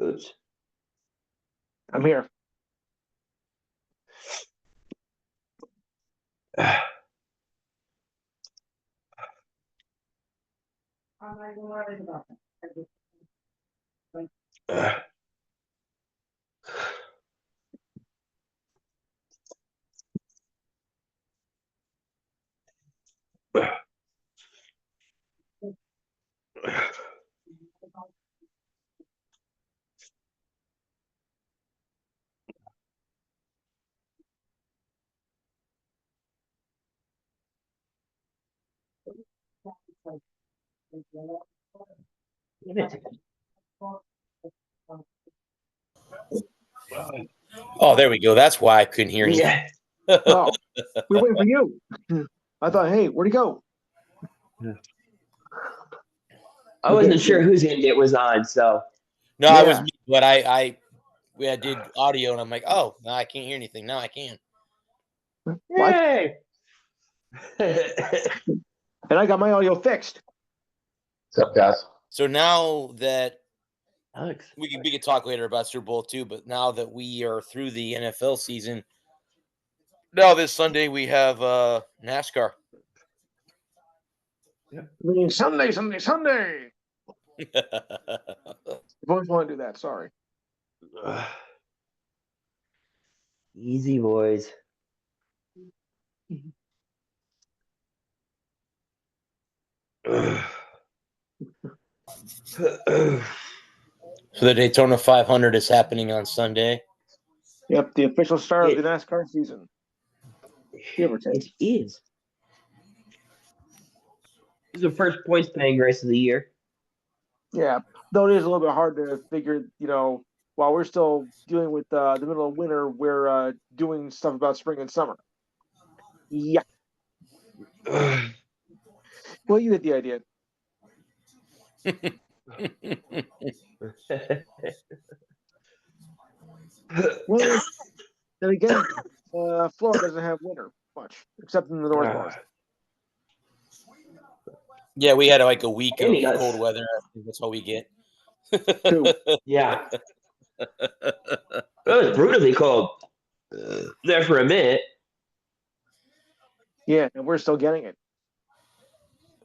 Oops. I'm here. Oh, there we go. That's why I couldn't hear you. Yeah. Oh, we were waiting for you. I thought, hey, where'd he go? I wasn't sure whose end it was on, so. No, Yeah. I was me, but I did audio, and I'm like, oh, no, I can't hear anything. Now I can. What? Yay! And I got my audio fixed. What's up, guys? So now that Alex. we can talk later about Super Bowl II, but now that we are through the NFL season, now this Sunday we have NASCAR. I mean, Sunday. You always want to do that. Sorry. Easy, boys. So the Daytona 500 is happening on Sunday. Yep, the official start of the NASCAR season. Give or take. It is. It's the first points paying race of the year. Yeah, though it is a little bit hard to figure, while we're still dealing with the middle of winter, we're doing stuff about spring and summer. Yeah. Well, you get the idea. Well, then again, Florida doesn't have winter much, except in the north. Yeah, we had like a week of Yes. cold weather. I think that's all we get. Yeah. It was brutally cold there for a minute. Yeah, and we're still getting it.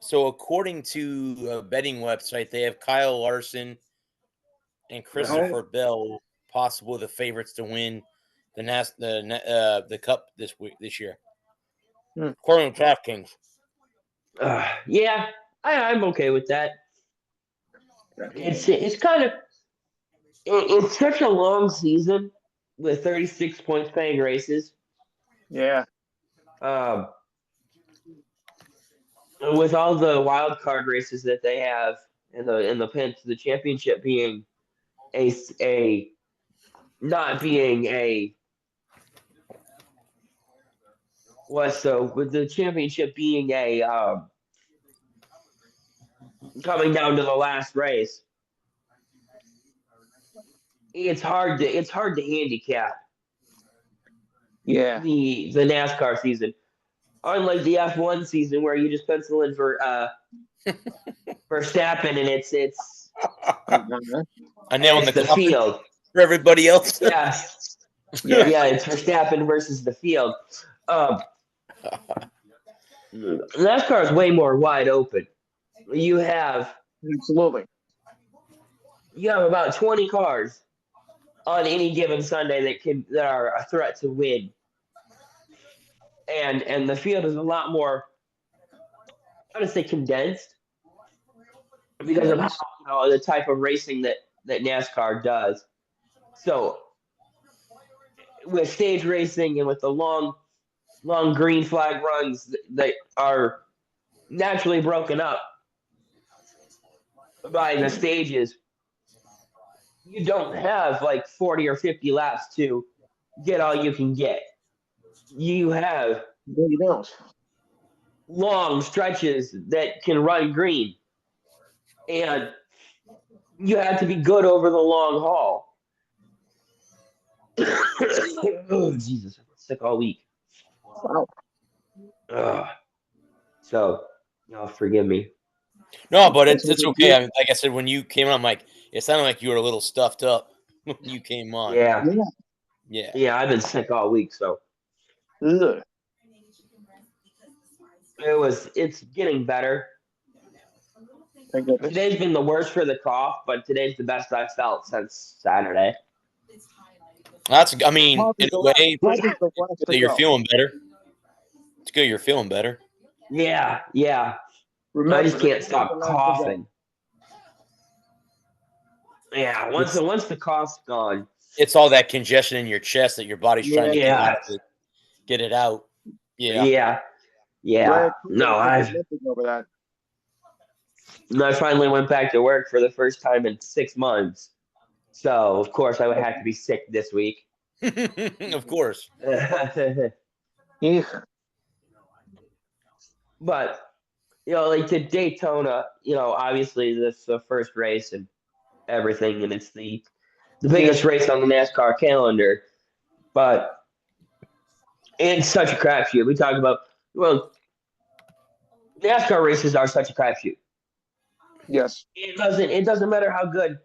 So according to a betting website, they have Kyle Larson and Christopher Bell possible the favorites to win the Cup this year. According to DraftKings. Yeah, I'm okay with that. It's kind of it's such a long season with 36 points paying races. Yeah. With all the wild card races that they have in the championship being a not being a with the championship being a coming down to the last race, it's hard to handicap. Yeah. The NASCAR season, unlike the F1 season where you just pencil in for Verstappen and it's a nail in the field for everybody else. Yeah. Yeah, it's Verstappen versus the field. NASCAR is way more wide open. You have about 20 cars on any given Sunday that are a threat to win, and the field is a lot more, I would say, condensed because of how, the type of racing that NASCAR does. So with stage racing and with the long green flag runs that are naturally broken up by the stages, you don't have like 40 or 50 laps to get all you can get. You have long stretches that can run green, and you have to be good over the long haul. Oh, Jesus, I'm sick all week. Wow. So, forgive me. No, but it's okay. I mean, like I said, when you came on, I'm like, it sounded like you were a little stuffed up when you came on. Yeah. Yeah. Yeah, I've been sick all week, so Ugh. it's getting better. Thank goodness. Today's been the worst for the cough, but today's the best I've felt since Saturday. That's, I mean, Cough is in a the way, last- cough is the last to that you're go. feeling better. It's good you're feeling better. Yeah. I Remember, just the can't cough is stop the last to go. coughing. Yeah, once the cough's gone. It's all that congestion in your chest that your body's trying to Yeah. get it out. Yeah. Yeah. No, I I finally went back to work for the first time in 6 months. So, of course, I would have to be sick this week. Of course. But, like the Daytona, obviously this is the first race and everything, and it's the biggest race on the NASCAR calendar. But it's such a crapshoot. We talk about, NASCAR races are such a crapshoot. Yes. It doesn't matter how good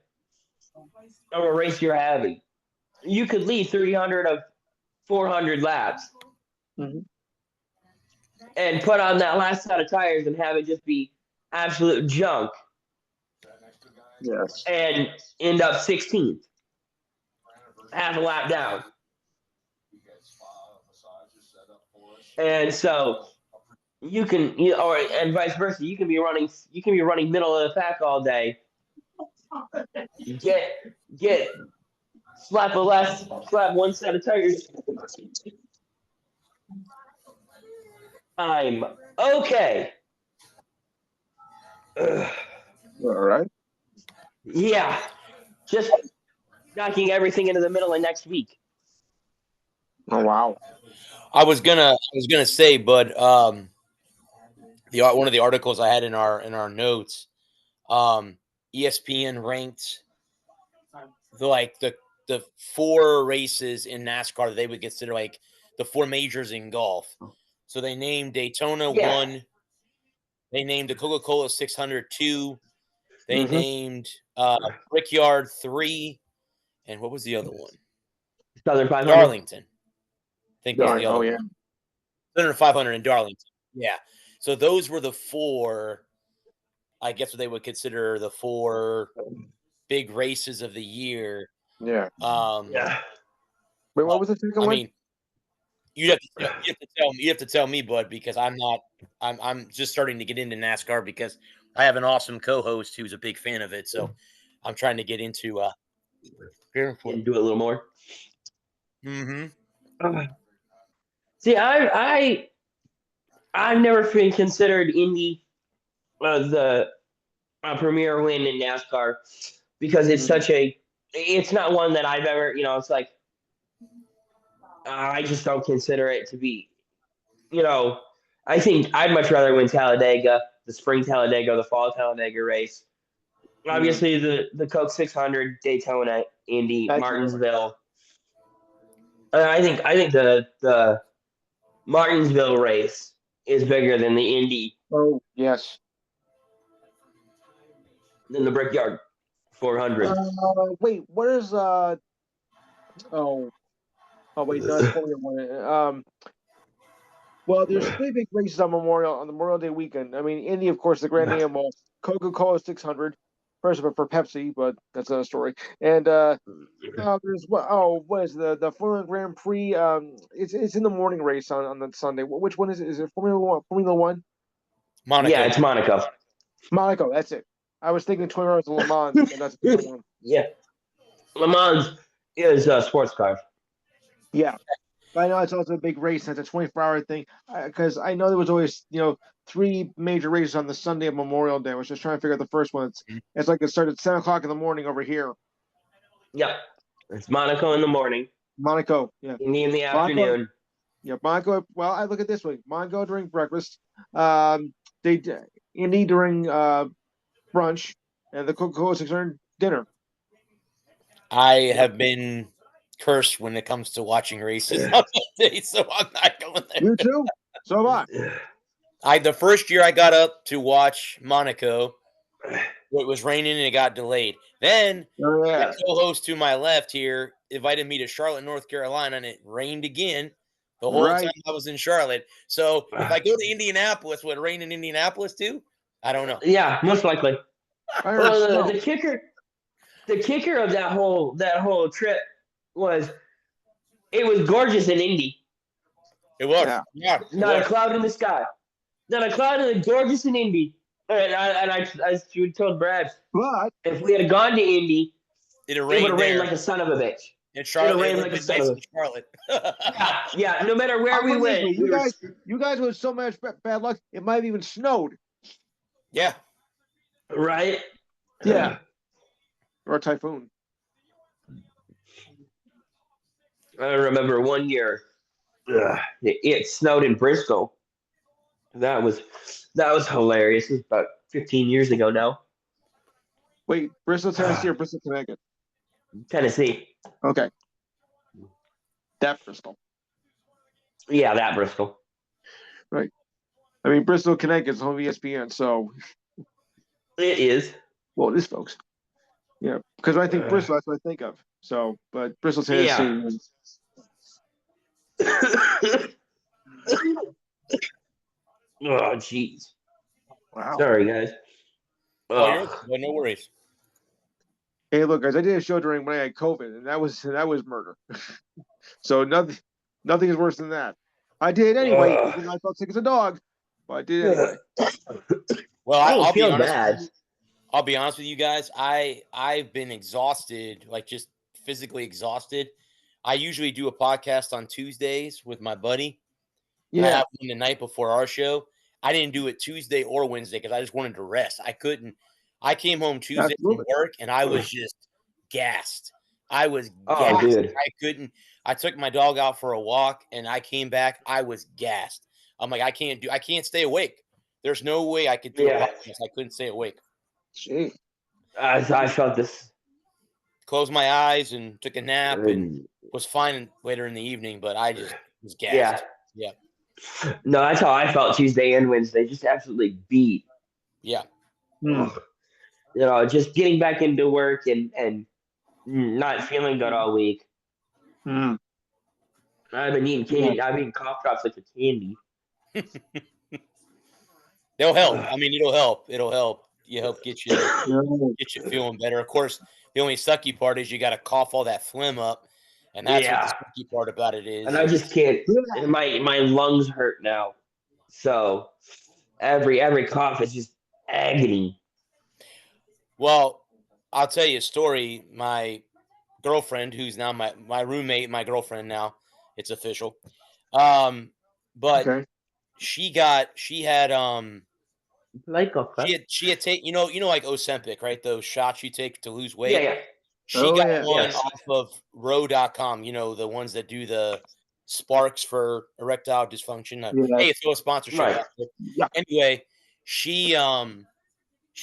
of a race you're having. You could lead 300 of 400 laps and put on that last set of tires and have it just be absolute junk. Yes. And end up 16th, half a lap down. And so you can, and vice versa. You can be running middle of the pack all day. Get slap one set of tires. I'm okay. All right. Yeah, just knocking everything into the middle of next week. Oh wow. I was gonna say, but one of the articles I had in our notes, ESPN ranked the 4 races in NASCAR that they would consider like the 4 majors in golf. So they named Daytona 1. They named the Coca-Cola 600 2. They named Brickyard 3. And what was the other one? Southern 500. Darlington. I think was the other yeah. one. Southern 500 in Darlington. Yeah. So those were the 4, I guess what they would consider the 4 big races of the year. Yeah. Yeah. Wait, what was the second one? I mean, you have to tell me, bud, because I'm just starting to get into NASCAR because I have an awesome co-host who's a big fan of it. So I'm trying to get into and do it a little more. Mm-hmm. See, I've never been considered Indy the premier win in NASCAR because it's it's not one that I've ever, it's like, I just don't consider it to be, I think I'd much rather win Talladega, the spring Talladega, the fall Talladega race. Obviously, the Coke 600, Daytona, Indy, Martinsville. I think the Martinsville race is bigger than the Indy. Oh yes. Than the Brickyard 400. Wait, what is oh wait, no, it's Formula One. Well, there's 3 big races on Memorial Day weekend. I mean, Indy, of course, the Grand Am, Coca-Cola 600, first of all for Pepsi, but that's another story. And there's what is the Formula Grand Prix? It's in the morning race on the Sunday. Which one is it? Is it Formula One? Monaco. Yeah, it's Monaco. Monaco, that's it. I was thinking 20 hours of Le Mans, and that's the one. Yeah, Le Mans is a sports car. Yeah. But I know it's also a big race. That's a 24-hour thing. Because I know there was always, 3 major races on the Sunday of Memorial Day. I was just trying to figure out the first one. It's like it started at 7 o'clock in the morning over here. Yeah, it's Monaco in the morning. Monaco, yeah. Indy in the afternoon. Yeah, Monaco. Well, I look at it this way: Monaco during breakfast, Indy during brunch, and the Coca-Cola 600 dinner. I have been cursed when it comes to watching races on that day, so I'm not going there. You too? So am I. The first year I got up to watch Monaco, it was raining and it got delayed. Then Oh, yeah. the co-host to my left here invited me to Charlotte, North Carolina, and it rained again the whole Right. time I was in Charlotte. So if I go to Indianapolis, would it rain in Indianapolis too? I don't know. Yeah, most likely. I heard Well, snow. the kicker of that whole trip was it was gorgeous in Indy. It was. Yeah. Yeah. It Not a was. cloud in the sky. Not a cloud in the gorgeous in Indy. And I told Brad, But if we had gone to Indy, It'd it would rain have there. rained like a son of a bitch. In Charlotte, rained it like would a have son been of nice in Charlotte. Yeah. No matter where I'll we put it this went, way, we were, you guys with so much bad luck, it might have even snowed. Yeah. right. Yeah. Or a typhoon. I remember one year, it snowed in Bristol. That was hilarious. It was about 15 years ago now. Wait, Bristol, Tennessee, or Bristol, Connecticut? Tennessee. Okay. That Bristol. Yeah, that Bristol. I mean, Bristol, Connecticut's home of ESPN, so It is. well, it is, folks. Yeah, because when I think Bristol, that's what I think of. So, but Bristol, Tennessee. Yeah. Oh, jeez. Wow. Sorry, guys. Well, no worries. Hey, look, guys, I did a show during when I had COVID, and that was murder. So nothing is worse than that. I did anyway. Even though I felt sick as a dog, but I did anyway. Well, I don't I'll be feel honest. bad. I'll be honest with you guys. I've been exhausted, like just physically exhausted. I usually do a podcast on Tuesdays with my buddy. I Yeah, have one the night before our show. I didn't do it Tuesday or Wednesday because I just wanted to rest. I couldn't. I came home Tuesday from absolutely. work and I was just gassed. I was Oh, gassed. dude. I couldn't. I took my dog out for a walk and I came back. I was gassed. I'm like, I can't stay awake. There's no way I could do a Yeah. podcast. I couldn't stay awake. Gee. I felt this. Closed my eyes and took a nap and was fine later in the evening, but I just was gassed. Yeah. No, that's how I felt Tuesday and Wednesday. Just absolutely beat. Yeah. You know, just getting back into work and not feeling good all week. Mm. I've been eating candy. I've been eating cough drops like a candy. They'll help. I mean, it'll help. It'll help. You help get you Yeah. feeling better. Of course, the only sucky part is you got to cough all that phlegm up, and that's what the sucky part about it is. And I just can't. My lungs hurt now, so every cough is just agony. Well, I'll tell you a story. My girlfriend, who's now my roommate, my girlfriend now, it's official. But Okay. she had Like a she had take you know like Ozempic, right? Those shots you take to lose weight. yeah. She Oh, got yeah. one Yes. off of Row.com, the ones that do the sparks for erectile dysfunction. Yeah. Hey, throw a sponsorship Right. out there. Yeah. Anyway, she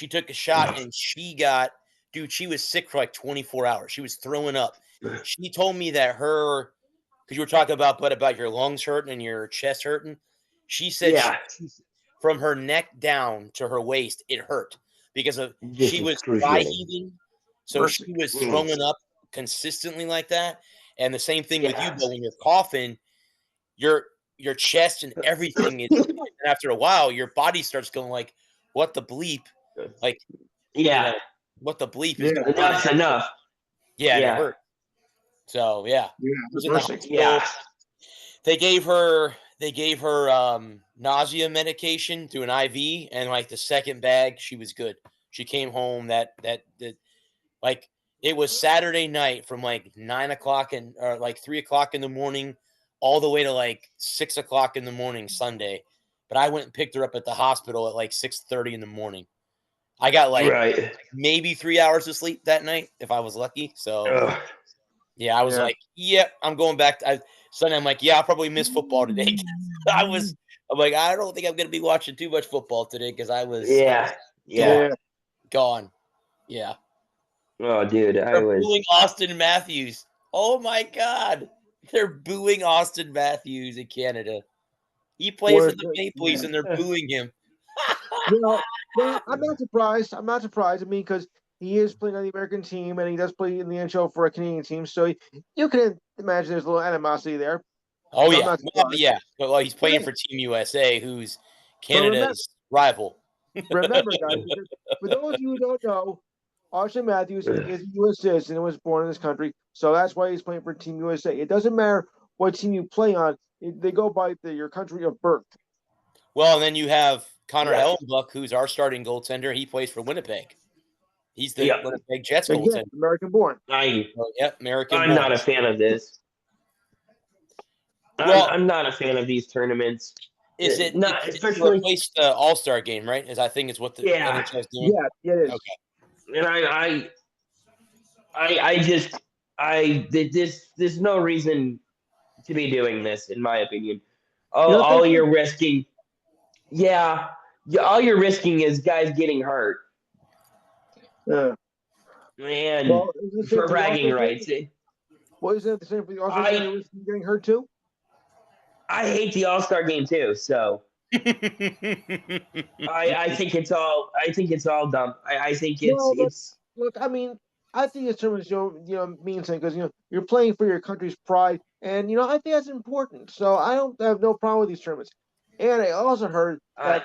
took a shot and she was sick for like 24 hours. She was throwing up. She told me that because you were talking about your lungs hurting and your chest hurting. She said from her neck down to her waist, it hurt because she was dry heaving. So Mercy. she was throwing up consistently like that. And the same thing with you, but when you're coughing, your chest and everything is and after a while, your body starts going like, what the bleep? Like, what the bleep is going on? That's enough. Yeah, and it hurt. So yeah. Yeah. It was in the Mercy. hospital. They gave her nausea medication through an IV, and like the second bag, she was good. She came home that like it was Saturday night from like 9 o'clock or like 3 o'clock in the morning all the way to like 6 o'clock in the morning Sunday. But I went and picked her up at the hospital at like 6:30 in the morning. I got like maybe 3 hours of sleep that night if I was lucky. So yeah, I was like, I'm going back. Sunday, I'm like, I'll probably miss football today. I'm like, I don't think I'm going to be watching too much football today because I was gone. Yeah. Oh, dude, They're booing Austin Matthews. Oh my God, they're booing Austin Matthews in Canada. He plays Or- for the Maple Leafs, and they're booing him. Well, I'm not surprised. I'm not surprised. I mean, because he is playing on the American team and he does play in the NHL for a Canadian team, so you can imagine there's a little animosity there. Oh So I'm yeah, not well, surprised. yeah. Well, he's playing But- for Team USA, who's But remember, Canada's rival. remember, guys, because for those of you who don't know, Austin Matthews is a U.S. citizen and was born in this country, so that's why he's playing for Team USA. It doesn't matter what team you play on; they go by your country of birth. Well, and then you have Connor Yeah. Hellenbuck, who's our starting goaltender. He plays for Winnipeg. He's the Yeah. Winnipeg Jets Again, goaltender. American-born. Oh, yep, American. I'm born. not a fan of this. Well- I'm not a fan of these tournaments. Is it not it's especially? replace the All-Star game, right? Is I think is what the Yeah. NHL is doing. Yeah, it is. Okay. And there's no reason to be doing this, in my opinion. You don't All think so? you're risking, all you're risking is guys getting hurt Yeah. and Well, isn't it the same for the bragging All-Star rights. game? Well, isn't it the same for the All-Star I- game? You're risking getting hurt too. I hate the All-Star game too, so I think it's all dumb. I think Well, but- it's Look, I mean, I think it's terms mean something because you're playing for your country's pride, and I think that's important. So I don't have no problem with these tournaments. And I also heard that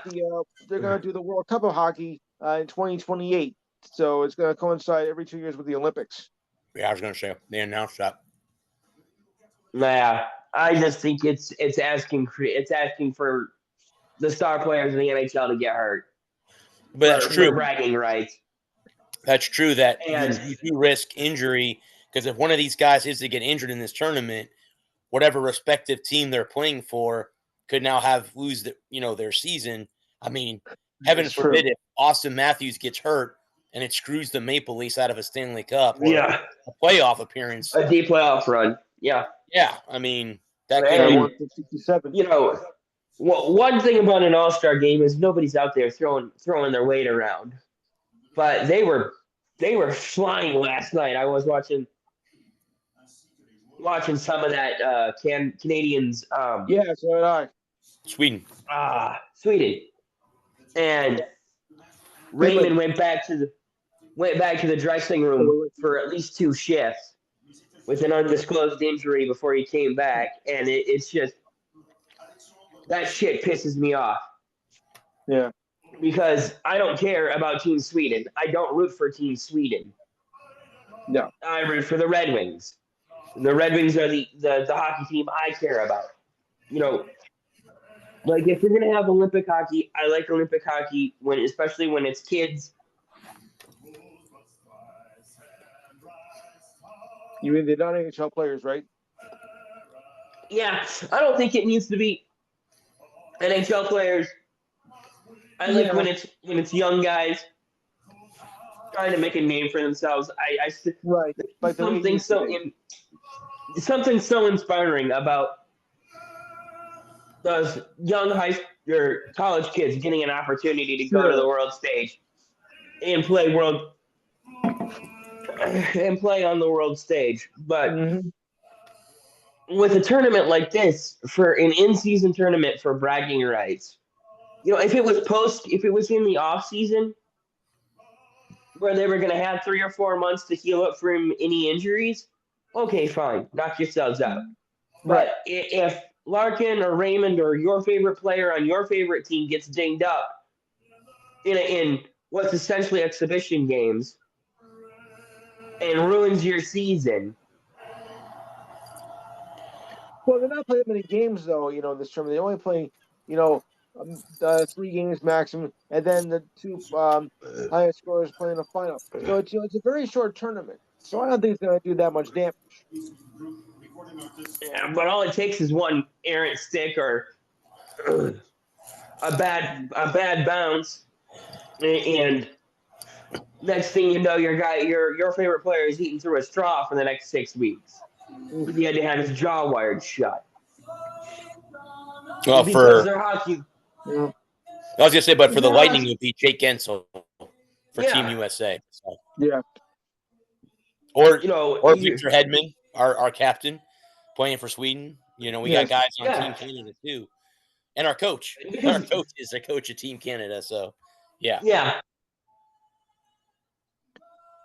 they're going to do the World Cup of Hockey in 2028. So it's going to coincide every 2 years with the Olympics. Yeah, I was going to say they announced that. yeah. I just think it's asking for the star players in the NHL to get hurt. But that's for true. bragging rights. That's true that And- you do risk injury because if one of these guys is to get injured in this tournament, whatever respective team they're playing for could now lose their season. I mean, heaven That's forbid true. if Austin Matthews gets hurt and it screws the Maple Leafs out of a Stanley Cup or Yeah, a playoff appearance. a deep playoff run. Yeah. Yeah, I mean that Right. could I mean, 167. One thing about an All-Star game is nobody's out there throwing their weight around. But they were flying last night. I was watching some of that Canadians Yeah, so did I. Sweden. Sweden. And Raymond went back to the dressing room for at least 2 shifts with an undisclosed injury before he came back, and it's just that shit pisses me off. Yeah. Because I don't care about Team Sweden. I don't root for Team Sweden. No. I root for the Red Wings. The Red Wings are the hockey team I care about. Like if you're gonna have Olympic hockey, I like Olympic hockey especially when it's kids. You mean the non-NHL players, right? Yeah, I don't think it needs to be NHL players. I like when it's young guys trying to make a name for themselves. Right. Like the way something you so say. something so inspiring about those young college kids getting an opportunity to go to the world stage and play on the world stage. But Mhm. with a tournament like this, for an in-season tournament for bragging rights, if it was in the off season where they were going to have 3 or 4 months to heal up from any injuries, okay, fine, knock yourselves out. Right. But if Larkin or Raymond or your favorite player on your favorite team gets dinged up in what's essentially exhibition games and ruins your season. Well, they're not playing many games though. In this tournament, they only play 3 games maximum, and then the 2 highest scorers play in the final. So it's a very short tournament. So I don't think it's going to do that much damage. Yeah, but all it takes is one errant stick or a bad bounce, and next thing you know, your favorite player is eating through a straw for the next 6 weeks. He had to have his jaw wired shut. Well, Because their hockey. Yeah. I was gonna say, but for the Yeah. Lightning, it would be Jake Gensel for Yeah. Team USA. So. Yeah. Or You- Victor Hedman, our captain, playing for Sweden. We got guys on Yeah. Team Canada too. And our coach. Our coach is a coach of Team Canada. So, yeah. Yeah.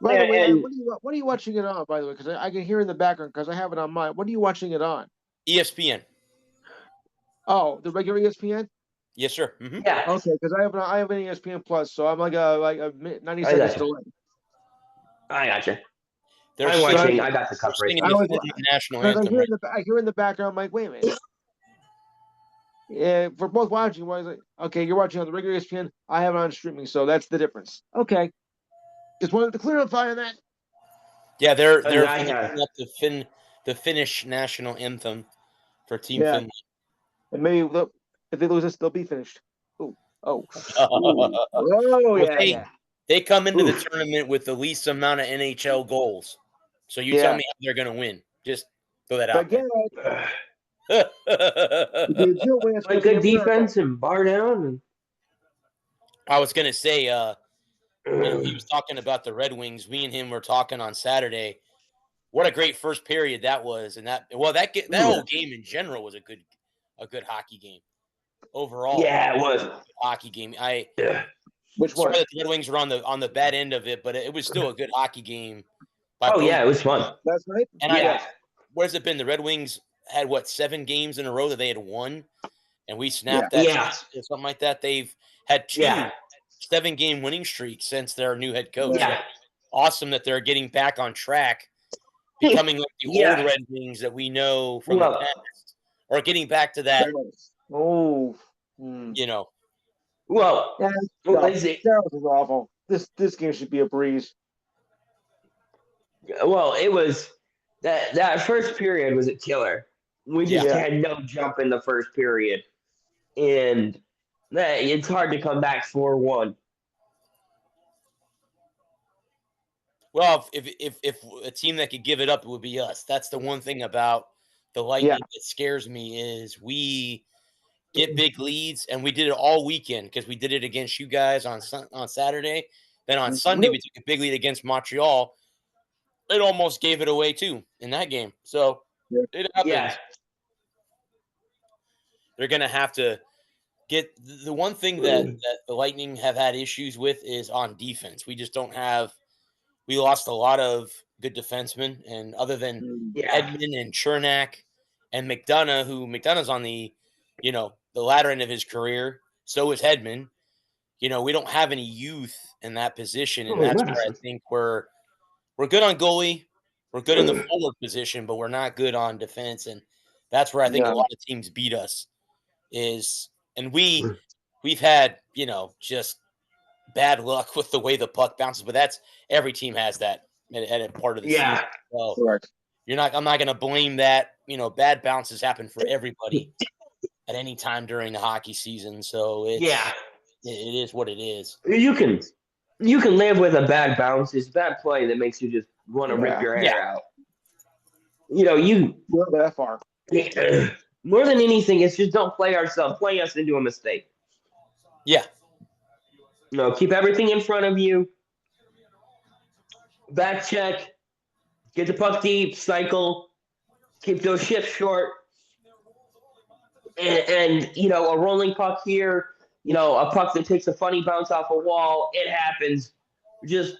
By the Yeah, way, and- what are you watching it on? By the way, because I can hear in the background because I have it on mine. What are you watching it on? ESPN. Oh, the regular ESPN. Yes, sir. Mm-hmm. Yeah. Okay, because I have an ESPN Plus, so I'm like a 90 I seconds gotcha. delay. I gotcha. They're I'm singing, watching. I got the they're cup right singing now. I the was- Finland national Because anthem. I hear in the background, I'm like, wait a minute. Yeah, for both watching, why is it okay? You're watching on the regular ESPN. I have it on streaming, so that's the difference. Okay, just wanted to clarify on that. Yeah, they're I finishing have- up the Finnish national anthem for Team Yeah. Finland. And maybe if they lose this, they'll be finished. Ooh, oh, Well, yeah, yeah. They come into the Oof. tournament with the least amount of NHL goals. So you Yeah. tell me how they're going to win. Just throw that out Again, there. if they do win, it's Like gonna good be a miracle. defense and bar down. I was going to say, he And, was talking about the Red Wings. Me and him were talking on Saturday. What a great first period that was, and that whole game in general was a good hockey game overall. yeah, it was. Hockey game. Yeah. Which one? Sorry that the Red Wings were on the bad end of it, but it was still a good hockey game. by Oh both. yeah, it was fun. Last night? And Yeah. what has it been? The Red Wings had 7 games in a row that they had won, and we snapped that Yeah. or something like that. They've had 2 Yeah. 7-game winning streaks since their new head coach. Yeah. So awesome that they're getting back on track, becoming like the Yeah. old Red Wings that we know from Well- the past, or getting back to that. Oh, You know, Well, yeah, well, is it? that was awful. This game should be a breeze. Well, it was that first period was a killer. We just Yeah. had no jump in the first period, and it's hard to come back 4-1. well, if a team that could give it up, it would be us. That's the one thing about the Lightning that scares me is we get big leads, and we did it all weekend because we did it against you guys on Saturday. Then on Sunday, we took a big lead against Montreal. It almost gave it away too in that game. So it happens. Yeah. They're going to have to get the one thing that the Lightning have had issues with is on defense. We just don't have. We lost a lot of good defensemen, and other than Yeah. Edmund and Chernak and McDonough, who McDonough's on the latter end of his career. So is Hedman. We don't have any youth in that position, and that's where I think we're good on goalie. We're good in the forward position, but we're not good on defense, and that's where I think a lot of teams beat us. And we've had just bad luck with the way the puck bounces, but that's every team has that at a part of the Yeah. season. So Correct. I'm not going to blame that. Bad bounces happen for everybody at any time during the hockey season. So it is what it is. You can live with a bad bounce. It's bad play that makes you just want to rip your hair out. You We're not that far. more than anything, it's just don't play ourselves. Play us into a mistake. Yeah. Keep everything in front of you. Back check. Get the puck deep. Cycle. Keep those shifts short. And a rolling puck here. A puck that takes a funny bounce off a wall. It happens. Just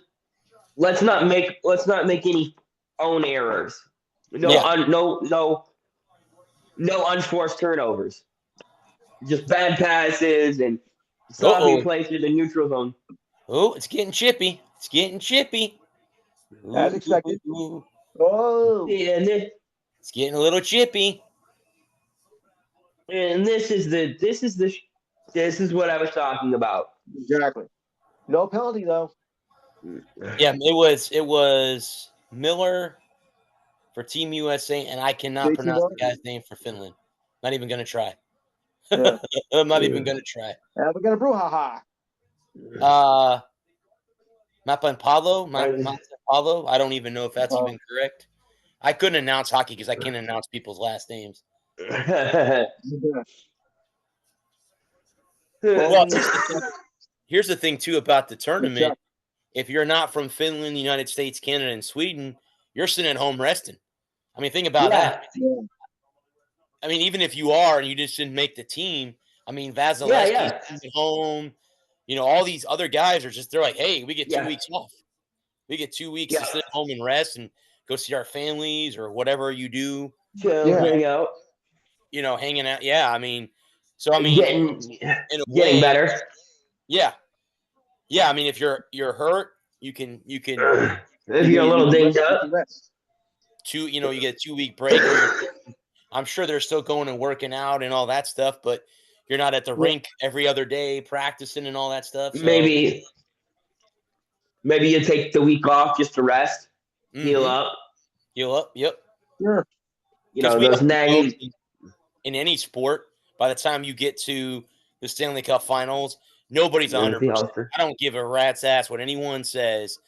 let's not make any own errors. No unforced turnovers. Just bad passes and sloppy plays in the neutral zone. Oh, it's getting chippy. It's getting chippy. As expected. Ooh. Oh, And It's getting a little chippy. this is what I was talking about. exactly. No penalty though. Yeah, it was Miller for Team USA, and I cannot JT pronounce the Martin. guy's name for Finland. Not even going to try. Yeah. I'm not even going to try. We got a brouhaha. Mapanpalo? I don't even know if that's even correct. I couldn't announce hockey because I can't announce people's last names. Well, here's the thing, too, about the tournament. If you're not from Finland, the United States, Canada, and Sweden, you're sitting at home resting. I mean, think about that. Yeah. I mean, even if you are and you just didn't make the team, I mean, Yeah, Vasilevsky's yeah. at home. You know, all these other guys are just, they're like, hey, we get 2 Yeah. weeks off. We get 2 weeks Yeah. to sit home and rest and go see our families or whatever you do, Chill, Yeah. hang out, you know, hanging out. Yeah, I mean, so I mean, getting in a getting way, better. yeah. Yeah, I mean, if you're hurt, you can If You you're a get- little you dinged get up, rest. you get a 2 week break, or I'm sure they're still going and working out and all that stuff, but you're not at the Yeah. rink every other day practicing and all that stuff. So maybe you take the week off just to rest, heal mhm, up. heal up. Yep. Sure. You Because know we those all know nagging. in any sport, by the time you get to the Stanley Cup Finals, nobody's 100%. I don't give a rat's ass what anyone says.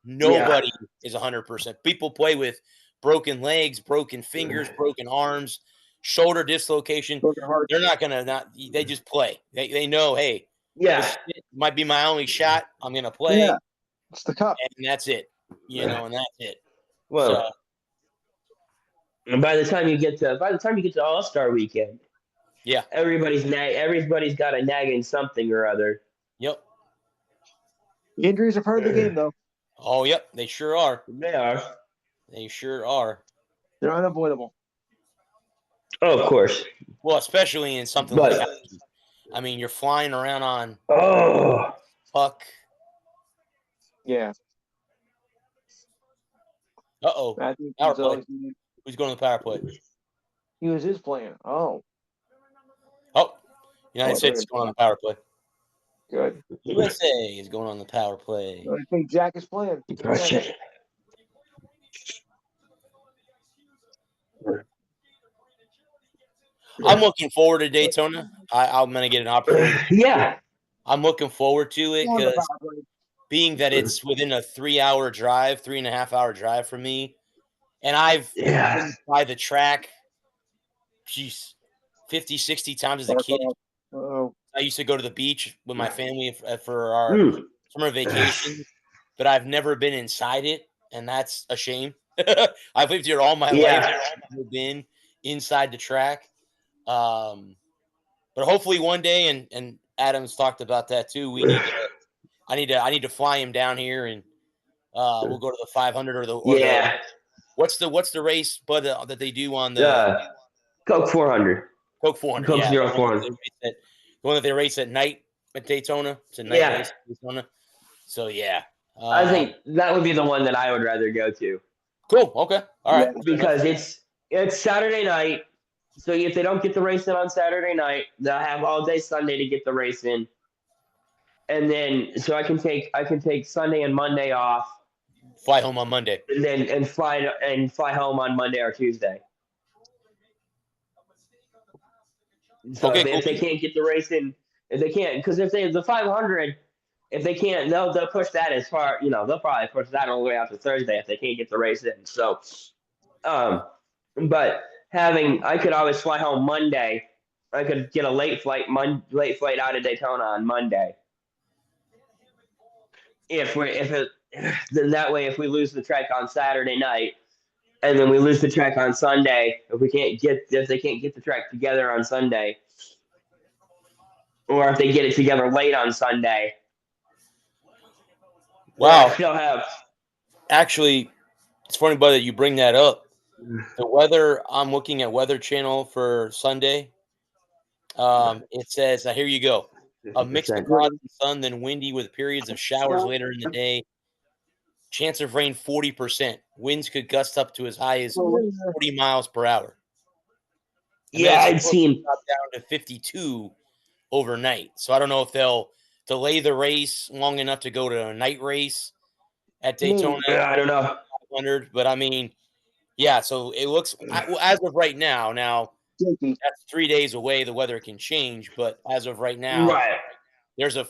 Nobody is 100%. People play with broken legs, broken fingers, broken arms, shoulder dislocation. Broken heart. They're not gonna not. They just play. They know, hey, Yeah, this might be my only shot. I'm gonna play, Yeah. It's the cup. and that's it. You know, and that's it. well, So by the time you get to All-Star weekend, yeah, everybody's got a nagging something or other. yep. Injuries are part of the game, though. Oh, yep. They sure are. They are. They sure are. They're unavoidable. Oh, of course. Well, especially in something But- like hockey. I mean, you're flying around on Oh, puck. Yeah. Uh-oh. Matthew Power Gonzalez, Who's going to the power play? he was his plan. Oh, Oh, United Oh, States is going on the power play. good. USA is going on the power play. I think Jack is playing. gotcha. I'm looking forward to Daytona. I'm going to get an opportunity. Yeah, I'm looking forward to it On the because power play. being that it's within a 3-hour drive, 3.5-hour drive for me, and I've yeah. been by the track, geez, 50, 60 times as a kid. Oh, I used to go to the beach with my family for our Mm. summer vacation, but I've never been inside it, and that's a shame. I've lived here all my Yeah. life. I've never been inside the track. But hopefully one day, and Adam's talked about that too. I need to fly him down here, and we'll go to the 500 or the Yeah. what's the race, but that they do on the Coke 400. Coke 400. Coke Yeah, 04. the one that they race at night at Daytona. It's a night Yeah. race at Daytona. So yeah, I think that would be the one that I would rather go to cool. Okay, all right. because it's Saturday night. So if they don't get the race in on Saturday night, they'll have all day Sunday to get the race in, and then so I can take Sunday and Monday off, Fly home on Monday. and then fly home on Monday or Tuesday. So Okay, if they cool. can't get the race in, if they can't, because if they the 500, if they can't, they'll push that as far. They'll probably push that all the way out to Thursday if they can't get the race in. So, but I could always fly home Monday. I could get a late flight out of Daytona on Monday. Then that way, if we lose the track on Saturday night, and then we lose the track on Sunday, if they can't get the track together on Sunday, or if they get it together late on Sunday, Wow. they'll have. Actually, it's funny, buddy, that you bring that up. The weather, I'm looking at Weather Channel for Sunday. It says, now here you go. A mix of clouds and sun, then windy with periods of showers later in the day. Chance of rain 40%. Winds could gust up to as high as 40 miles per hour. And Yeah, then I'd seen. drop down to 52 overnight. So I don't know if they'll delay the race long enough to go to a night race at Daytona. I don't know. 500, but I mean, yeah. So it looks as of right now. Now that's 3 days away. The weather can change, but as of right now, Right. there's a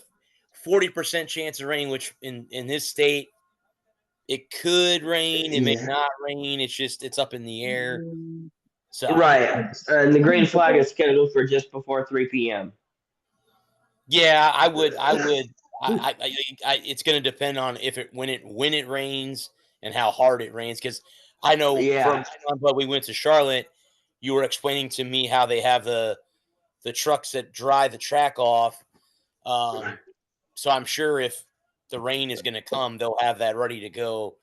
40% chance of rain, which in this state, it could rain. It may not rain. It's up in the air. So Right. And the green flag is scheduled for just before 3 p.m. yeah, I would. It's going to depend on when it rains and how hard it rains. Because I know Yeah. from when we went to Charlotte, you were explaining to me how they have the the trucks that dry the track off. So I'm sure if the rain is going to come, they'll have that ready to go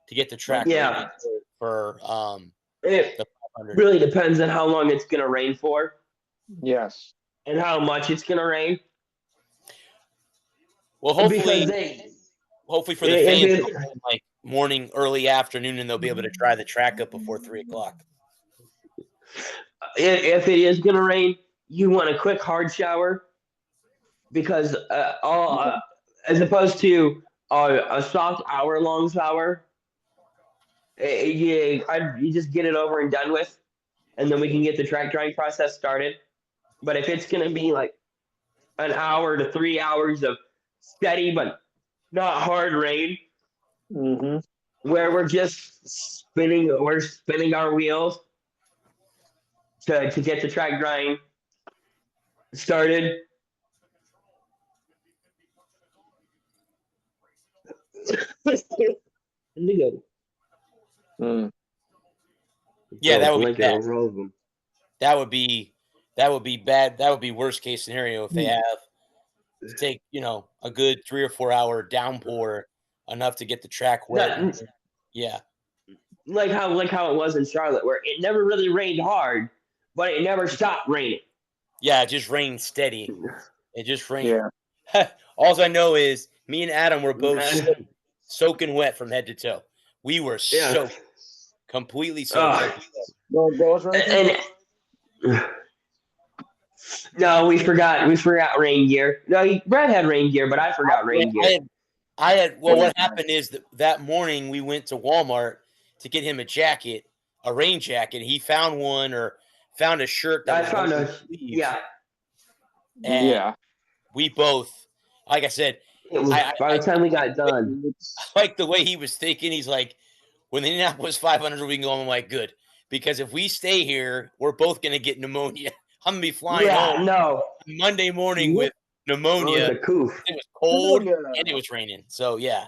to get the track ready for It the 500. really depends on how long it's going to rain for Yes. and how much it's going to rain. Well, hopefully for the fans, if it'll be like morning, early afternoon, and they'll be able to dry the track up before 3:00. if it is going to rain, you want a quick hard shower because as opposed to a soft hour-long shower, you just get it over and done with, and then we can get the track drying process started. But if it's going to be like an hour to 3 hours of steady but not hard rain, where we're spinning our wheels to get the track drying started. Yeah, that would be bad. That would be bad. That would be worst case scenario if they have to take, a good 3 or 4 hour downpour enough to get the track wet. Yeah. Like how it was in Charlotte, where it never really rained hard, but it never stopped raining. Yeah, it just rained steady. It just rained. Yeah. All I know is me and Adam were both soaking wet from head to toe. We were soaked, completely soaked. No, we forgot rain gear. No, Brad had rain gear, but I forgot rain gear. What happened is that morning we went to Walmart to get him a rain jacket. He found one or found a shirt that I found a And we both, like I said, by the time we got done, I like the way he was thinking. He's like, when the Indianapolis 500, we can go. I'm like, good, because if we stay here, we're both gonna get pneumonia. I'm gonna be flying home Monday morning with pneumonia. It was cold and it was raining. So yeah.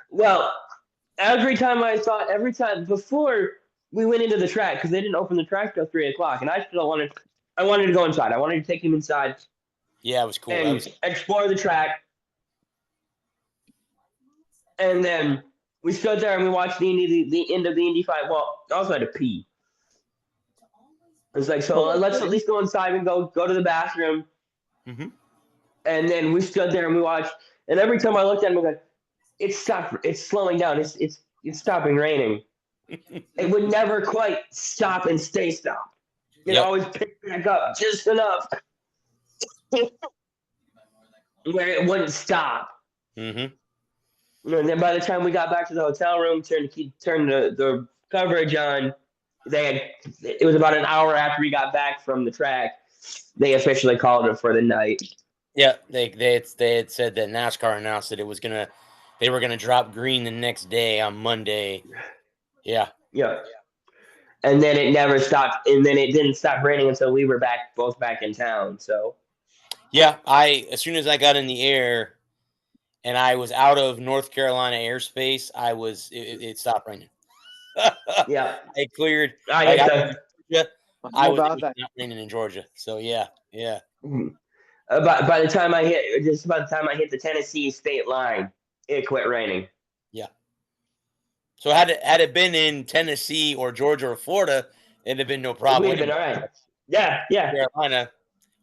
Well, every time before we went into the track, because they didn't open the track till 3:00, and I wanted to go inside. I wanted to take him inside. Yeah, it was cool. And explore the track. And then we stood there and we watched the end of the Indy 5. Well, I also had to pee. It was like, so let's at least go inside and go to the bathroom. Mm-hmm. And then we stood there and we watched. And every time I looked at him, I was like, it's stopped. It's slowing down. It's stopping raining. It would never quite stop and stay stopped. It always picked back up just enough where it wouldn't stop. Mm-hmm. And then by the time we got back to the hotel room, turned the coverage on. It was about an hour after we got back from the track. They officially called it for the night. Yeah, they had said that NASCAR announced that they were gonna drop green the next day on Monday. Yeah. And then it never stopped, and then it didn't stop raining until we were both back in town. So yeah, as soon as I got in the air and I was out of North Carolina airspace, it stopped raining. Yeah, it cleared. I was not raining in Georgia. So yeah. By the time I hit the Tennessee state line, it quit raining. Yeah. So had it been in Tennessee or Georgia or Florida, it'd have been no problem. We'd have been all right. Yeah. Carolina,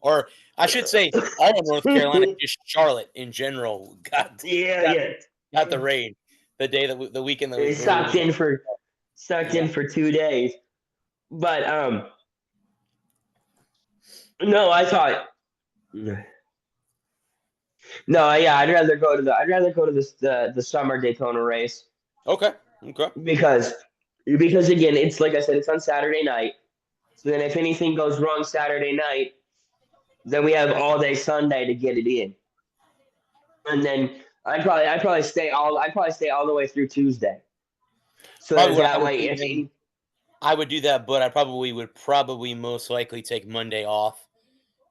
or I should say, all of North Carolina, just Charlotte in general, got the rain the day the weekend. It sucked in for 2 days, but no, I thought. No, yeah, I'd rather go to the summer Daytona race. Okay. Because again, it's like I said, it's on Saturday night. So then, if anything goes wrong Saturday night, then we have all day Sunday to get it in. And then I'd probably stay all the way through Tuesday. So that way, I would do that, but I would most likely take Monday off,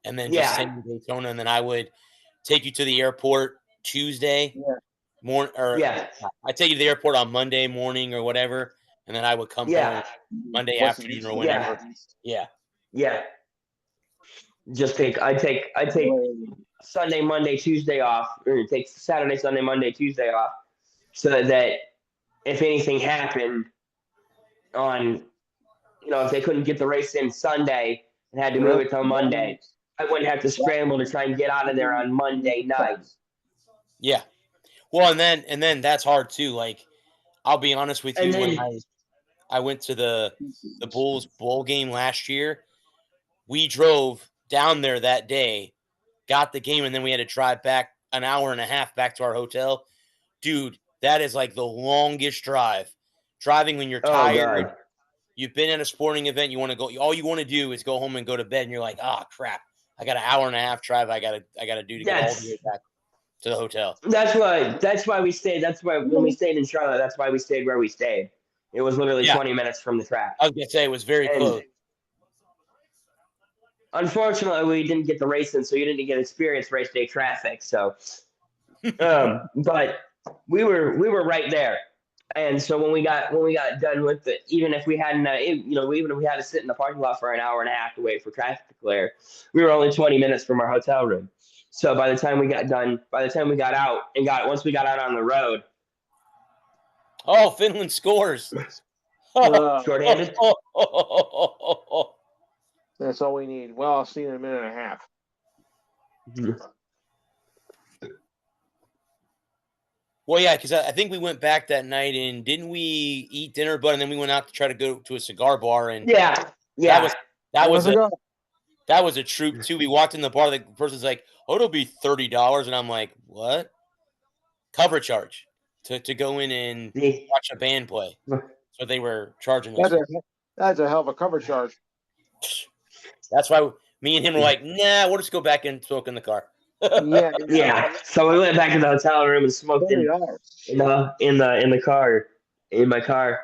and then just send you Daytona, and then I would take you to the airport Tuesday morning, I take you to the airport on Monday morning or whatever, and then I would come home Monday afternoon or whenever. Yeah. I take Sunday, Monday, Tuesday off, or take Saturday, Sunday, Monday, Tuesday off, so that if anything happened on, if they couldn't get the race in Sunday and had to move it till Monday, I wouldn't have to scramble to try and get out of there on Monday night. Yeah. Well, and then that's hard too. Like, I'll be honest with you, And when then, I went to the Bulls bowl game last year, we drove down there that day, got the game, and then we had to drive back an hour and a half back to our hotel. Dude, that is like the longest drive. Driving when you're oh tired, god, you've been at a sporting event, you want to go, all you want to do is go home and go to bed, and you're like, oh crap, I got an hour and a half drive I gotta do to get all the way back to the hotel. that's why we stayed. That's why when we stayed in Charlotte, that's why we stayed where we stayed. It was literally 20 minutes from the track. I was gonna say it was very close. Unfortunately, we didn't get the race in, so you didn't get experience race day traffic. So, but we were right there. And so when we got done with it, even if we hadn't, even if we had to sit in the parking lot for an hour and a half to wait for traffic to clear, we were only 20 minutes from our hotel room. So by the time we got out and once we got out on the road, oh, Finland scores. shorthanded. That's all we need. Well, I'll see you in a minute and a half. Well, yeah, because I think we went back that night, and didn't we eat dinner? But and then we went out to try to go to a cigar bar, and yeah, that was a troop too. We walked in the bar, the person's like, "Oh, it'll be $30," and I'm like, "What?" Cover charge to go in and watch a band play. So they were charging us. That's a hell of a cover charge. That's why me and him were like, "Nah, we'll just go back and smoke in the car." Yeah. So we went back to the hotel room and smoked in the car, in my car.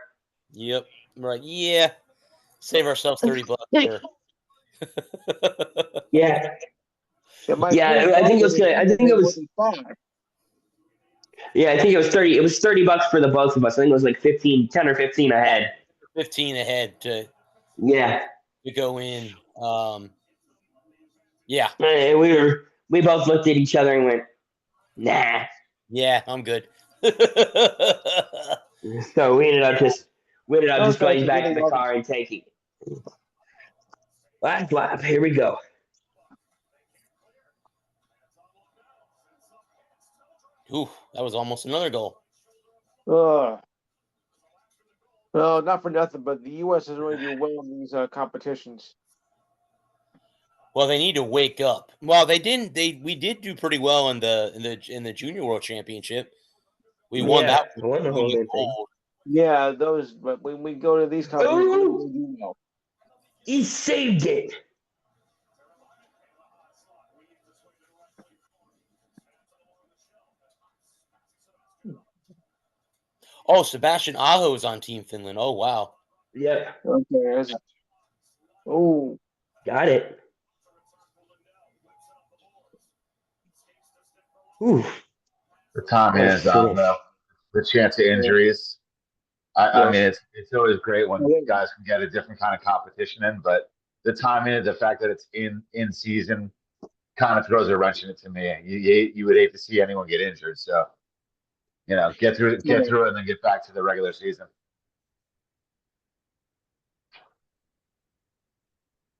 Yep. We're like, yeah, save ourselves $30. Sure. Yeah. I think it was good. I think it was. Yeah, I think it was 30. It was $30 for the both of us. I think it was like 10 or 15 ahead. 15 ahead to go in. Yeah. And we both looked at each other and went, nah. Yeah, I'm good. So we ended up just going back to the car and taking it. Lap. Here we go. Ooh, that was almost another goal. Well, not for nothing, but the U.S. is really doing well in these competitions. Well, they need to wake up. Well, they didn't. We did do pretty well in the Junior World Championship. We won that. I won the whole thing. Yeah, those. But when we go to these competitions, we do well. He saved it. Oh, Sebastian Aho is on Team Finland. Oh, wow. Yep. Okay. Oh. Got it. Ooh. The timing is on, though. The chance of injuries. I mean, it's always great when guys can get a different kind of competition in, but the timing, the fact that it's in season, kind of throws a wrench in it to me. You would hate to see anyone get injured, so get through it, and then get back to the regular season.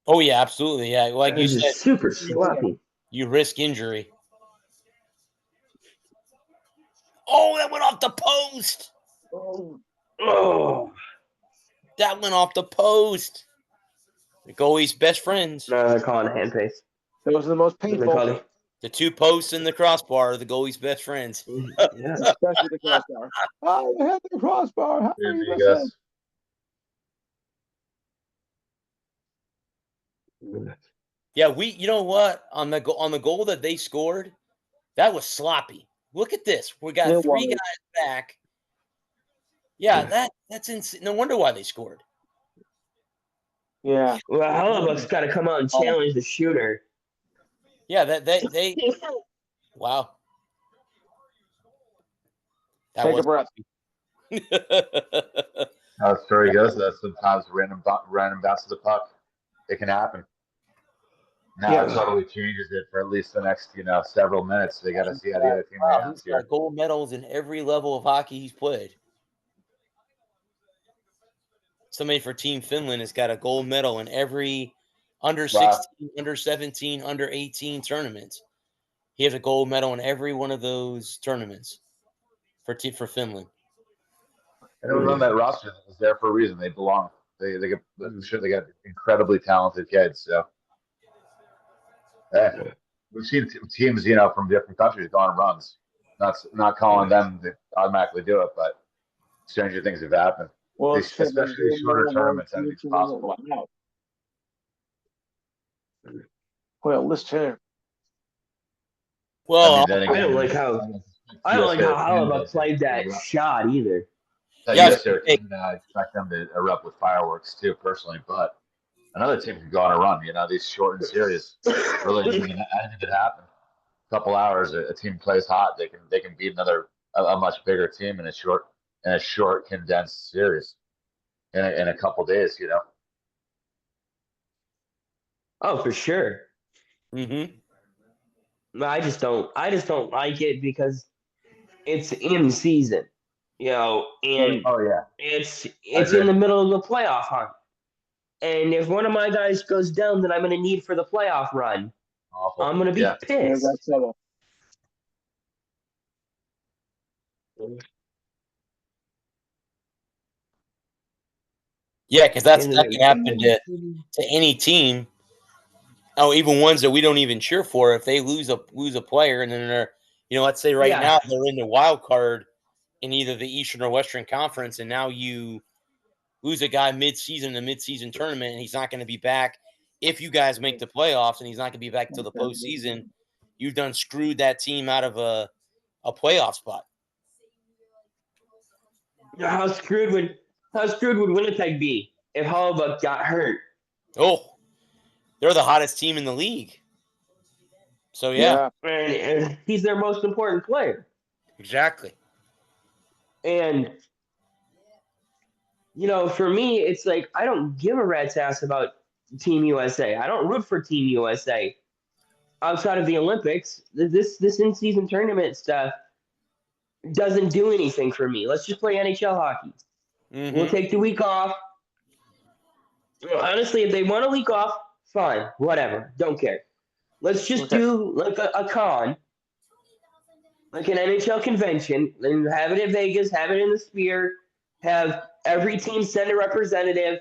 Oh yeah, absolutely. Yeah, like you said, super sloppy. You risk injury. Oh, that went off the post. Oh, that went off the post. The goalie's best friends. No, they're calling a hand pace. Those are the most painful. The two posts and the crossbar are the goalie's best friends. Yeah. Especially the crossbar. I had the crossbar. How are you guys? Yeah, you know what? On the goal that they scored, that was sloppy. Look at this. We got three guys back. Yeah, that's insane. No wonder why they scored. Yeah. Well, Hellebuyck's got to come out and challenge the shooter. Yeah, they wow. Take a breath. How the story goes, that sometimes random bounce of the puck, it can happen. Now it totally changes it for at least the next, several minutes. They got to see how the other team Wow, reacts he's got here. gold medals in every level of hockey he's played. Somebody for Team Finland has got a gold medal in every under 16, under 17, under 18 tournament. He has a gold medal in every one of those tournaments for Finland. And everyone on that roster is there for a reason. They belong. I'm sure they got incredibly talented kids. So, we've seen teams, from different countries go on runs. Not calling them to automatically do it, but stranger things have happened. Well, Especially these shorter tournaments, anything's possible. Well, list here. Well, I don't like how Hellebuyck played that shot either. Yes, I expect them to erupt with fireworks too, personally. But another team can go on a run. These shortened series, really anything could happen. A couple hours, a team plays hot. They can beat a much bigger team in a short condensed series in a couple days. Oh, for sure. Mm-hmm. I just don't like it because it's in season, and it's in the middle of the playoff hunt. And if one of my guys goes down that I'm going to need for the playoff run, awful. I'm going to be pissed. Yeah, because that can happen to any team. Oh, even ones that we don't even cheer for. If they lose a player, and then they're, let's say now they're in the wild card in either the Eastern or Western Conference, and now you lose a guy mid-season in the mid-season tournament, and he's not going to be back if you guys make the playoffs, and he's not going to be back till the postseason. You've done screwed that team out of a playoff spot. How screwed would Winnipeg be if Hellebuyck got hurt? Oh, they're the hottest team in the league. So yeah. And he's their most important player. Exactly. And for me, it's like I don't give a rat's ass about Team USA. I don't root for Team USA outside of the Olympics. This in-season tournament stuff doesn't do anything for me. Let's just play NHL hockey. Mm-hmm. We'll take the week off. Honestly, if they want a week off, fine, whatever, don't care. Let's just do like a con, like an NHL convention, and have it in Vegas, have it in the Sphere, have every team send a representative,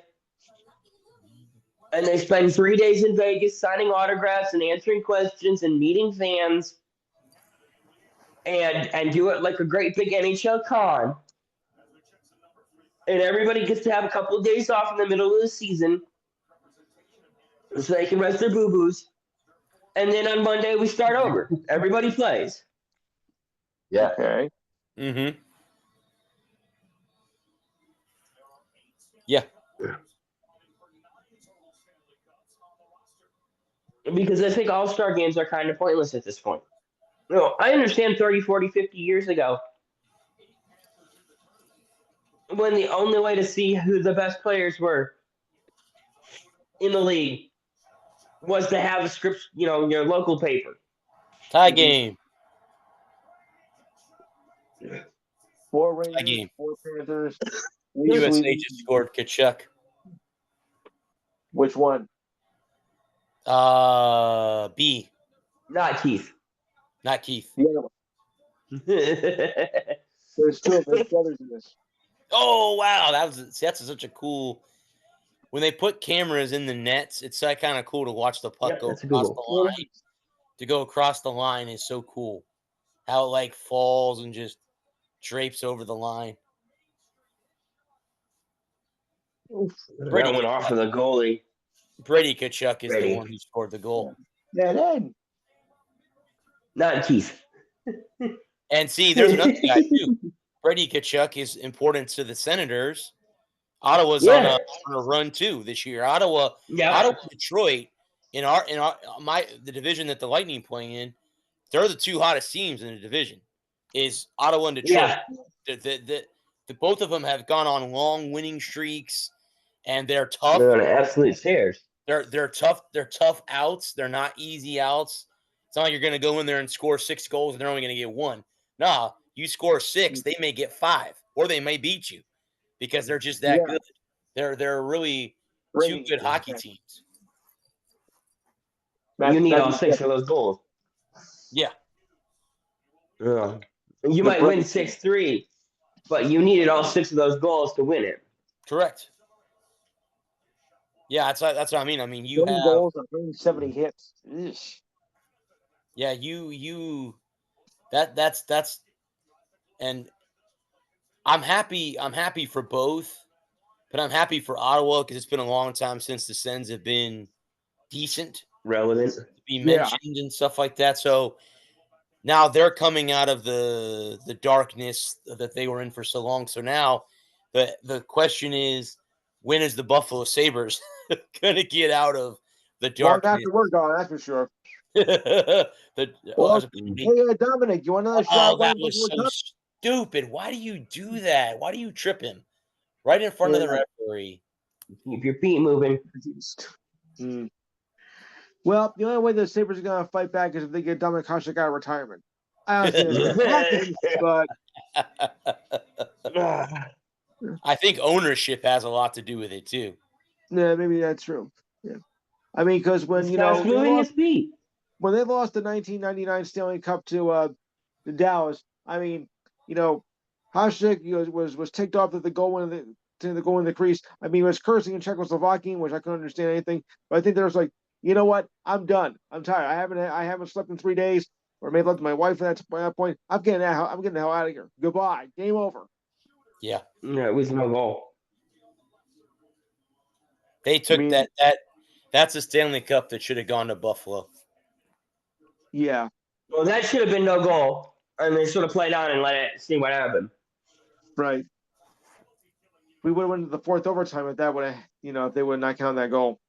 and they spend 3 days in Vegas signing autographs and answering questions and meeting fans, and do it like a great big NHL con. And everybody gets to have a couple of days off in the middle of the season so they can rest their boo-boos. And then on Monday, we start over. Everybody plays. Yeah. Okay. Mm-hmm. Yeah. Because I think all-star games are kind of pointless at this point. I understand 30, 40, 50 years ago when the only way to see who the best players were in the league was to have a script, your local paper. Tie game. 4 Rangers, Tie game. 4 Panthers. USA just scored Kachuk. Which one? B. Not Keith. Not Keith. The other one. There's brothers in this. Oh wow, that's such a cool. When they put cameras in the nets, it's kind of cool to watch the puck go across the line. To go across the line is so cool. How it falls and just drapes over the line. Brady went off of the goalie. Brady Kachuk is the one who scored the goal. Yeah, then. Not Keith. And see, there's another guy too. Brady Kachuk is important to the Senators. Ottawa's on a run too this year. Ottawa, Detroit, in the division that the Lightning play in, they're the two hottest teams in the division. Is Ottawa and Detroit. Yeah. The both of them have gone on long winning streaks, and they're tough. They're on absolute tears. They're tough. They're tough outs. They're not easy outs. It's not like you're going to go in there and score 6 goals and they're only going to get 1. Nah, you score 6, they may get 5, or they may beat you because they're just that good. They're really 2 good hockey teams. You need all 6 of those goals. Yeah. You might win 6-3, but you needed all 6 of those goals to win it. Correct. Yeah, that's what I mean. I mean, you 20 have goals, 170 hits. Eesh. Yeah, that's and I'm happy for both, but I'm happy for Ottawa because it's been a long time since the Sens have been decent, relevant, to be mentioned and stuff like that. So now they're coming out of the darkness that they were in for so long. So now the question is, when is the Buffalo Sabres gonna get out of the darkness? Long after we're gone, that's for sure. Hey, Dominic, you want another shot? Oh, that was so stupid. Why do you do that? Why do you trip him right in front of the referee? Keep your feet moving. Well, the only way the Sabres are going to fight back is if they get Dominic Hasek out of retirement. I don't think it's happen, but I think ownership has a lot to do with it too. Yeah, maybe that's true. Yeah, I mean, because when when they lost the 1999 Stanley Cup to Dallas, I mean, Hasek was ticked off at the goal in the crease. I mean, he was cursing in Czechoslovakian, which I couldn't understand anything. But I think there was like, you know what? I'm done. I'm tired. I haven't slept in 3 days, or maybe left my wife at that point. I'm getting the hell out of here. Goodbye. Game over. Yeah. Yeah, it was no goal. They took that's a Stanley Cup that should have gone to Buffalo. Yeah. Well, that should have been no goal. And they sort of played on and let it see what happened. Right. We would have went to the 4th overtime if that would have, if they would not count that goal.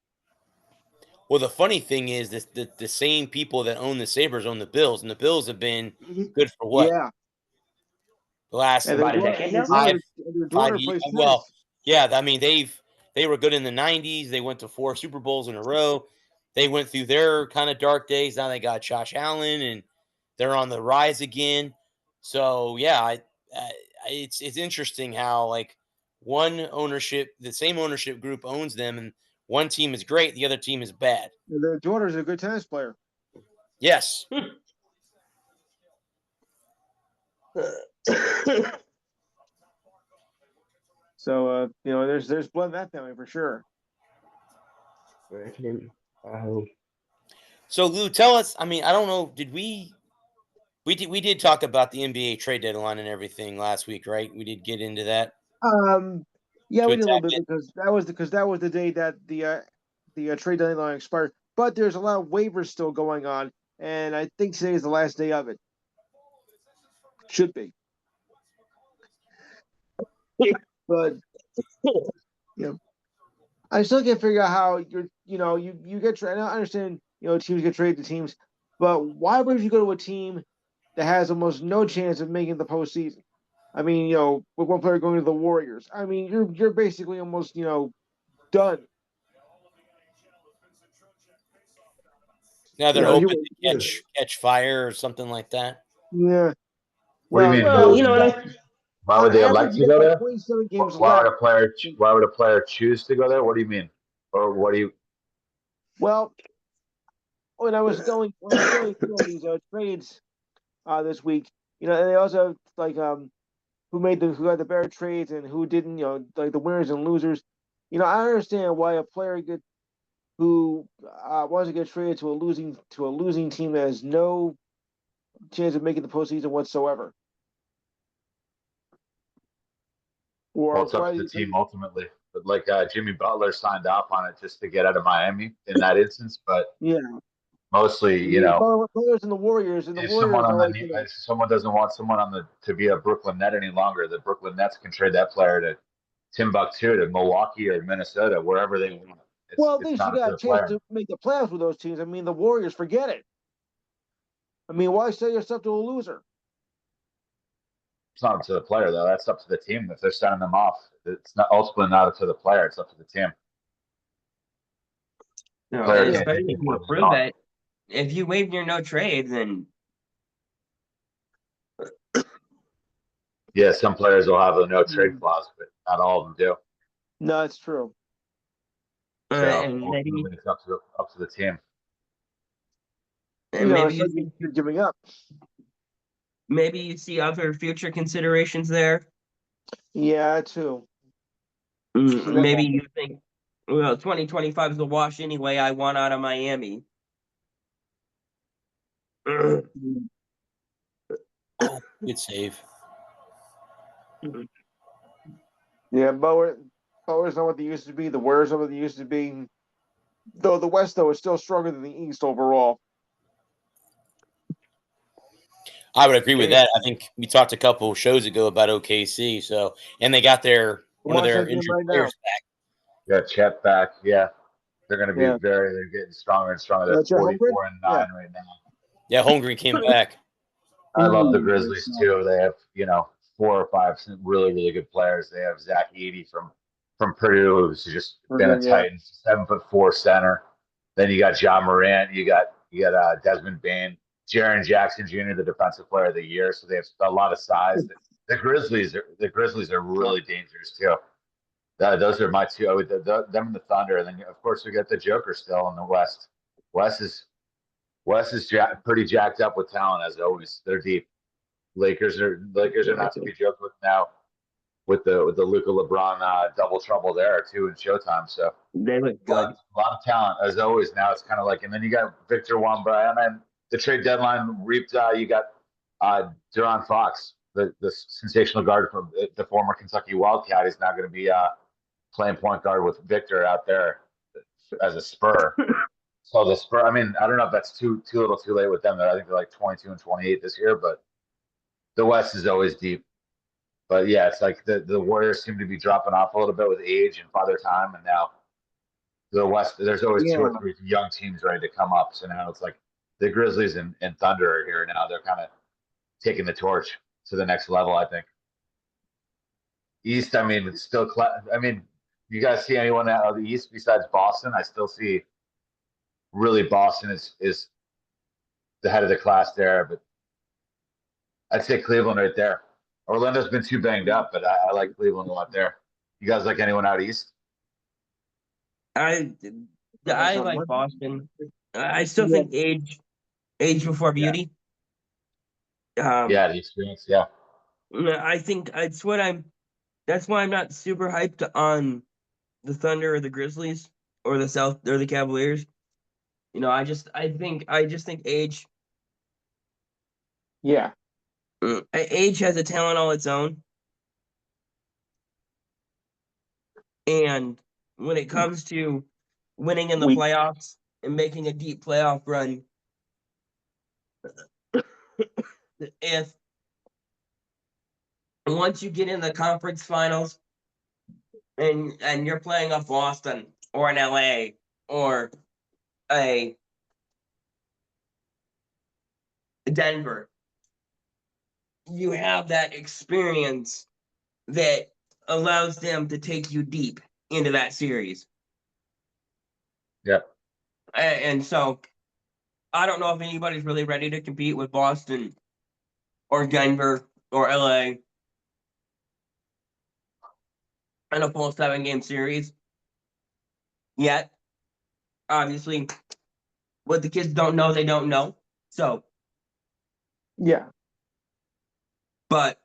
Well, the funny thing is that the same people that own the Sabres own the Bills, and the Bills have been good for what? Yeah. The last about a decade now? 5 years. Well, yeah, I mean, they were good in the 90s. They went to 4 Super Bowls in a row. They went through their kind of dark days. Now they got Josh Allen, and they're on the rise again. So, yeah, it's interesting how, like, the same ownership group owns them, and one team is great, the other team is bad. Their daughter's a good tennis player. Yes. So there's blood in that family for sure. So Lou, tell us. I mean, I don't know. Did we did talk about the NBA trade deadline and everything last week, right? We did get into that. Yeah, we did a little bit because that was the day that the trade deadline expired. But there's a lot of waivers still going on, and I think today is the last day of it. Should be. But I still can't figure out how you get traded. I understand teams get traded to teams, but why would you go to a team that has almost no chance of making the postseason? I mean, with one player going to the Warriors, I mean you're basically almost done. Now they're hoping to catch fire or something like that. Yeah. What do you mean? Well, why would they elect to go there? 27 games why left. would a player choose to go there? What do you mean? Or what do you? Well, when I was going through these trades this week, and they also who had the better trades and who didn't, like the winners and losers. I understand why a player who wants to get traded to a losing team that has no chance of making the postseason whatsoever. Well, it's up to the team ultimately. But like Jimmy Butler signed off on it just to get out of Miami in that instance. But yeah, mostly, players in the Warriors if someone doesn't want someone to be a Brooklyn Net any longer, the Brooklyn Nets can trade that player to Timbuktu, to Milwaukee or Minnesota, wherever they want. At least you got a chance to make the playoffs with those teams. I mean, the Warriors, forget it. I mean, why sell yourself to a loser? It's not up to the player, though. That's up to the team. If they're sending them off, it's not ultimately not up to the player. It's up to the team. No, Player and can't especially take if you more than approve Sean. it. If you waive your no trade, then Yeah, some players will have a no trade clause, but not all of them do. No, it's true. So and maybe ultimately, it's up to the team. and maybe you especially if you're giving up. maybe you see other future considerations there. Yeah, too. Maybe you think, well, 2025 is a wash anyway. I want out of Miami. Oh, good save. Yeah, Bower's not what they used to be. The Warriors not what they used to be. Though the West, though, is still stronger than the East overall. I would agree with that. I think we talked a couple shows ago about OKC. So, and they got one of their injured players back. Got Chet back. Yeah, they're going to be they're getting stronger and stronger. They're 44-9 right now. Yeah, Holmgren came back. I love the Grizzlies too. They have 4 or 5 really really good players. They have Zach Edey from Purdue, who's just been a Titan, 7'4" center. Then you got John Morant. You got Desmond Bain, Jaren Jackson Jr., the Defensive Player of the Year. So they have a lot of size. The Grizzlies are really dangerous too. Those are my two. Them and the Thunder, and then of course we got the Joker still in the West. West is pretty jacked up with talent as always. They're deep. Lakers are not to be joked with now with the Luka LeBron double trouble there too in Showtime. So they look good. A lot of talent as always. Now it's kind of like, and then you got Victor Wembanyama, and the trade deadline reaped. You got De'Aaron Fox, the sensational guard from the former Kentucky Wildcat. He's now going to be playing point guard with Victor out there as a Spur. So the Spur, I mean, I don't know if that's too little too late with them. I think they're like 22 and 28 this year, but the West is always deep. But yeah, it's like the Warriors seem to be dropping off a little bit with age and Father Time, and now the West, there's always 2 or 3 young teams ready to come up. So now it's like the Grizzlies and Thunder are here now. They're kind of taking the torch to the next level, I think. East, I mean, it's still. I mean, you guys see anyone out of the East besides Boston? I still see. Really, Boston is the head of the class there, but I'd say Cleveland right there. Orlando's been too banged up, but I like Cleveland a lot there. You guys like anyone out East? I like Boston. I still think age before beauty. The experience, yeah. I think that's why I'm not super hyped on the Thunder or the Grizzlies or the South or the Cavaliers. I just think age. Yeah. Age has a talent all its own. And when it comes to winning in the playoffs and making a deep playoff run, if once you get in the conference finals and you're playing a Boston or an LA or a Denver, you have that experience that allows them to take you deep into that series. Yep. And so I don't know if anybody's really ready to compete with Boston or Denver or LA in a full 7-game series yet. Obviously, what the kids don't know, they don't know. So, yeah. But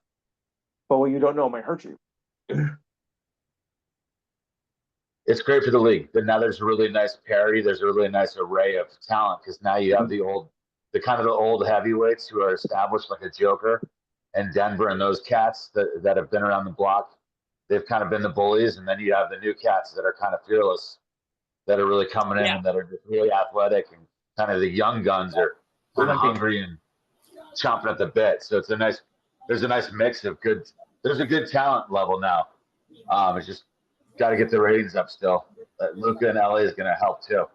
what you don't know might hurt you. It's great for the league. But now there's a really nice parity. There's a really nice array of talent because now you have the old heavyweights who are established, like a Joker and Denver and those cats that have been around the block. They've kind of been the bullies, and then you have the new cats that are kind of fearless, that are really coming in and that are just really athletic, and kind of the young guns are kind of hungry and chomping at the bit. So there's a nice mix of good. There's a good talent level now. It's just got to get the ratings up still. Luka in LA is going to help too.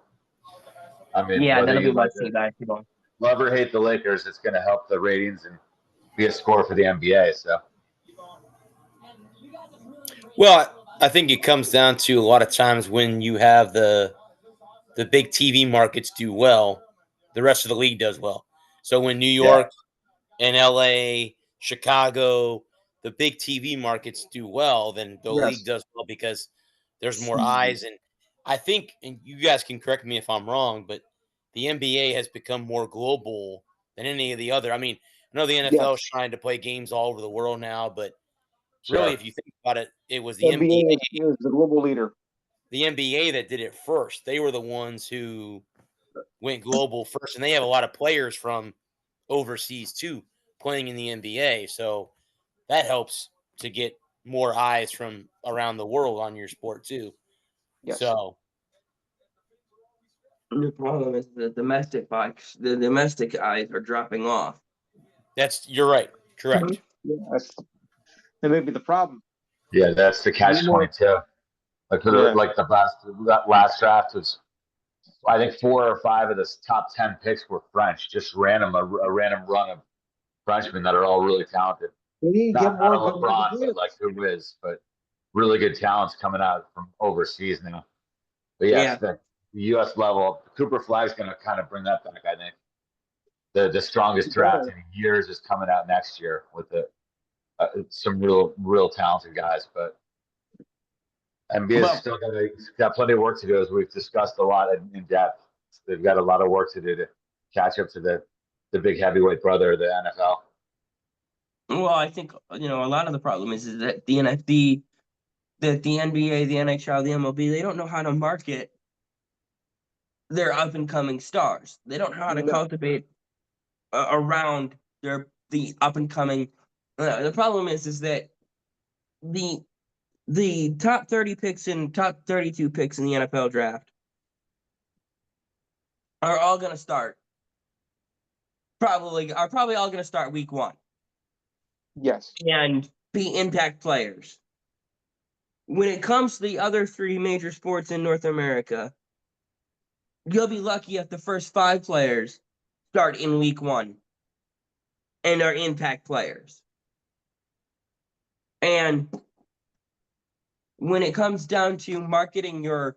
I mean, that'll be must-see basketball. Love or hate the Lakers, it's going to help the ratings and be a score for the NBA. So, well, I think it comes down to a lot of times when you have the the big TV markets do well, the rest of the league does well. So when New York and LA, Chicago, the big TV markets do well, then the league does well because there's more eyes. And I think, and you guys can correct me if I'm wrong, but the NBA has become more global than any of the other. I mean, I know the NFL is trying to play games all over the world now, but really, if you think about it, it was the NBA is the global leader. The NBA that did it first. They were the ones who went global first, and they have a lot of players from overseas too playing in the NBA. So that helps to get more eyes from around the world on your sport too. Yes. So the problem is the domestic bikes, the domestic eyes are dropping off. you're right. Correct. Yes. That may be the problem. Yeah, that's the catch-22. Like the last draft was, I think 4 or 5 of the top 10 picks were French, just a random run of Frenchmen that are all really talented. We need to Not get more a LeBron, but like who is, but really good talents coming out from overseas now. But yes, the U.S. level, Cooper Flag's going to kind of bring that back. I think the strongest draft in years is coming out next year with some real talented guys, but. NBA's still got plenty of work to do, as we've discussed a lot in depth. They've got a lot of work to do to catch up to the big heavyweight brother of the NFL. Well, I think a lot of the problem is that the NBA, the NHL, the MLB, they don't know how to market their up and coming stars. They don't know how to cultivate around the up and coming. The problem is that the top 30 picks and top 32 picks in the NFL draft are all going to start. Probably all going to start week 1. Yes. And be impact players. When it comes to the other 3 major sports in North America, you'll be lucky if the first 5 players start in week 1 and are impact players. And when it comes down to marketing your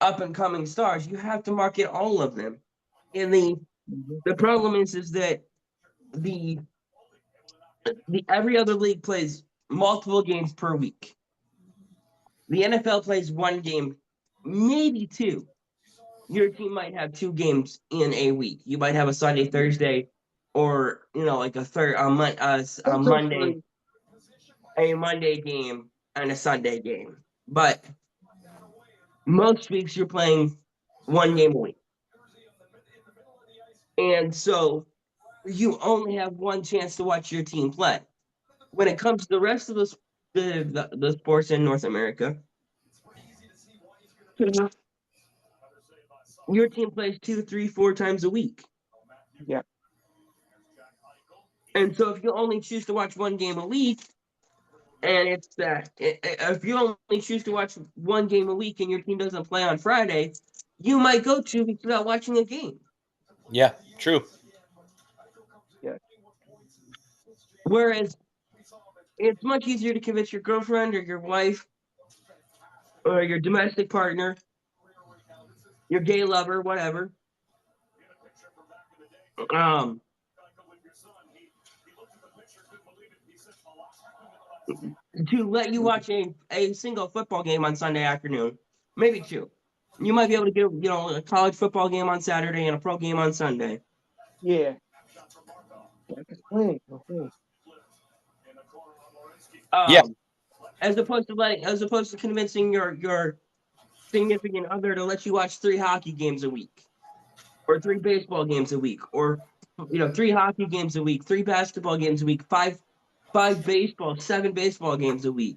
up and coming stars, you have to market all of them. And the problem is that the every other league plays multiple games per week. The NFL plays 1 game, maybe 2. Your team might have 2 games in a week. You might have a Sunday, Thursday, or like a Monday, a Monday game and a Sunday game. But most weeks you're playing 1 game a week. And so you only have 1 chance to watch your team play. When it comes to the rest of the sports in North America, your team plays 2, 3, 4 times a week. Yeah. And so if you only choose to watch 1 game a week, and it's that if you only choose to watch 1 game a week and your team doesn't play on Friday, you might go 2 weeks without watching a game. Yeah, true. Yeah. Whereas it's much easier to convince your girlfriend or your wife or your domestic partner, your gay lover, whatever, to let you watch a single football game on Sunday afternoon, maybe 2. You might be able to get a college football game on Saturday and a pro game on Sunday. Yeah. As opposed to convincing your significant other to let you watch 3 hockey games a week, or 3 baseball games a week, or 3 hockey games a week, 3 basketball games a week, 5 baseball, 7 baseball games a week.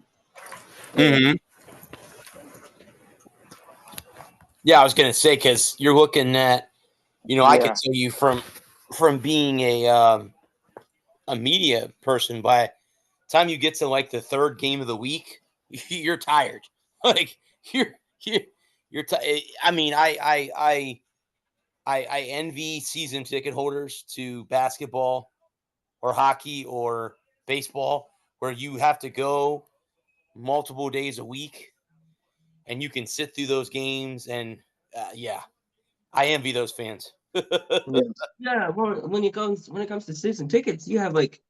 Mm-hmm. Yeah, I was gonna say, because you're looking at, I can tell you from being a media person, by the time you get to like the 3rd game of the week, you're tired. Like you're tired. I mean, I envy season ticket holders to basketball or hockey or baseball, where you have to go multiple days a week. and you can sit through those games. And yeah, I envy those fans. Yeah, well, when it comes to season tickets, you have like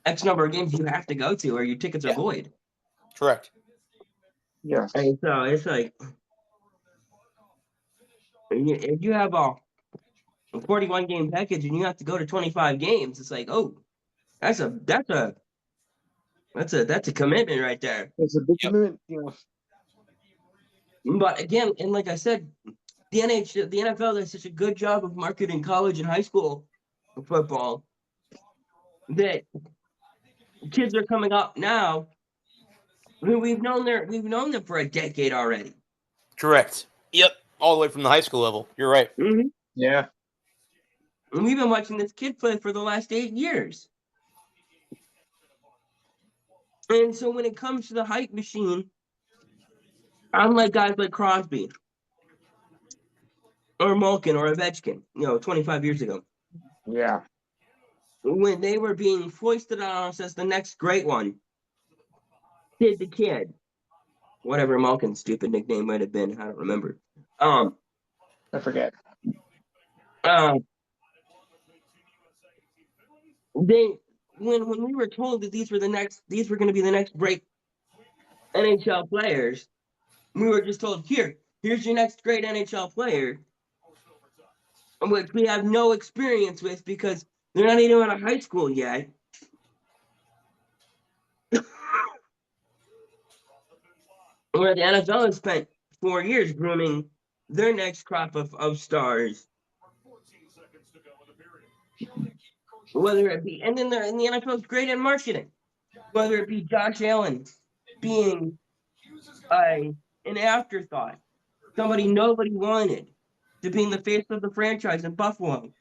X number of games you have to go to, or your tickets are Yeah. void. Correct. Yeah. And so it's like if you have a 41 game package and you have to go to 25 games, it's like, oh, that's a commitment right there. It's a big Yep. commitment, you know. But again, and like I said, the NFL does such a good job of marketing college and high school football that kids are coming up now. I mean, we've known them for a decade already. Correct. Yep. All the way from the high school level. You're right. Mm-hmm. Yeah. And we've been watching this kid play for the last 8 years. And so when it comes to the hype machine, unlike guys like Crosby or Malkin or Ovechkin, 25 years ago, Yeah. when they were being foisted on us as the next great one, Kid the Kid, whatever Malkin's stupid nickname might have been, I don't remember. I forget. When we were told that these were going to be the next great NHL players, we were just told, here's your next great NHL player, which we have no experience with because they're not even out of high school yet. Where the NFL has spent 4 years grooming their next crop of stars. Whether it be, and then the NFL is great at marketing. Whether it be Josh Allen being an afterthought, somebody nobody wanted, to being the face of the franchise in Buffalo.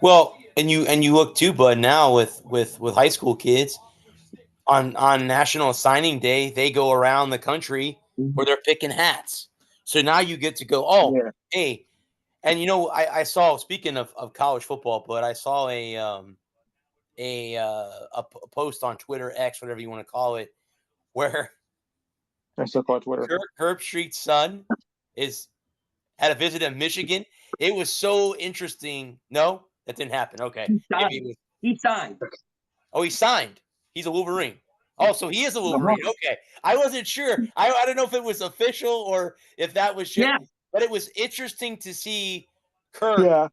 Well, and you look too, bud. Now with high school kids on National Signing Day, they go around the country where they're picking hats. So now you get to go. Oh, Yeah. hey, and I saw, speaking of college football, but I saw a post on Twitter, X, whatever you want to call it, where I still call it Twitter. Herb Street's son had a visit in Michigan. It was so interesting. No, that didn't happen. Okay. He signed. Oh, he signed. He's a Wolverine. Oh, so he is a Wolverine. Okay. I wasn't sure. I don't know if it was official or if that was just, but it was interesting to see Kirk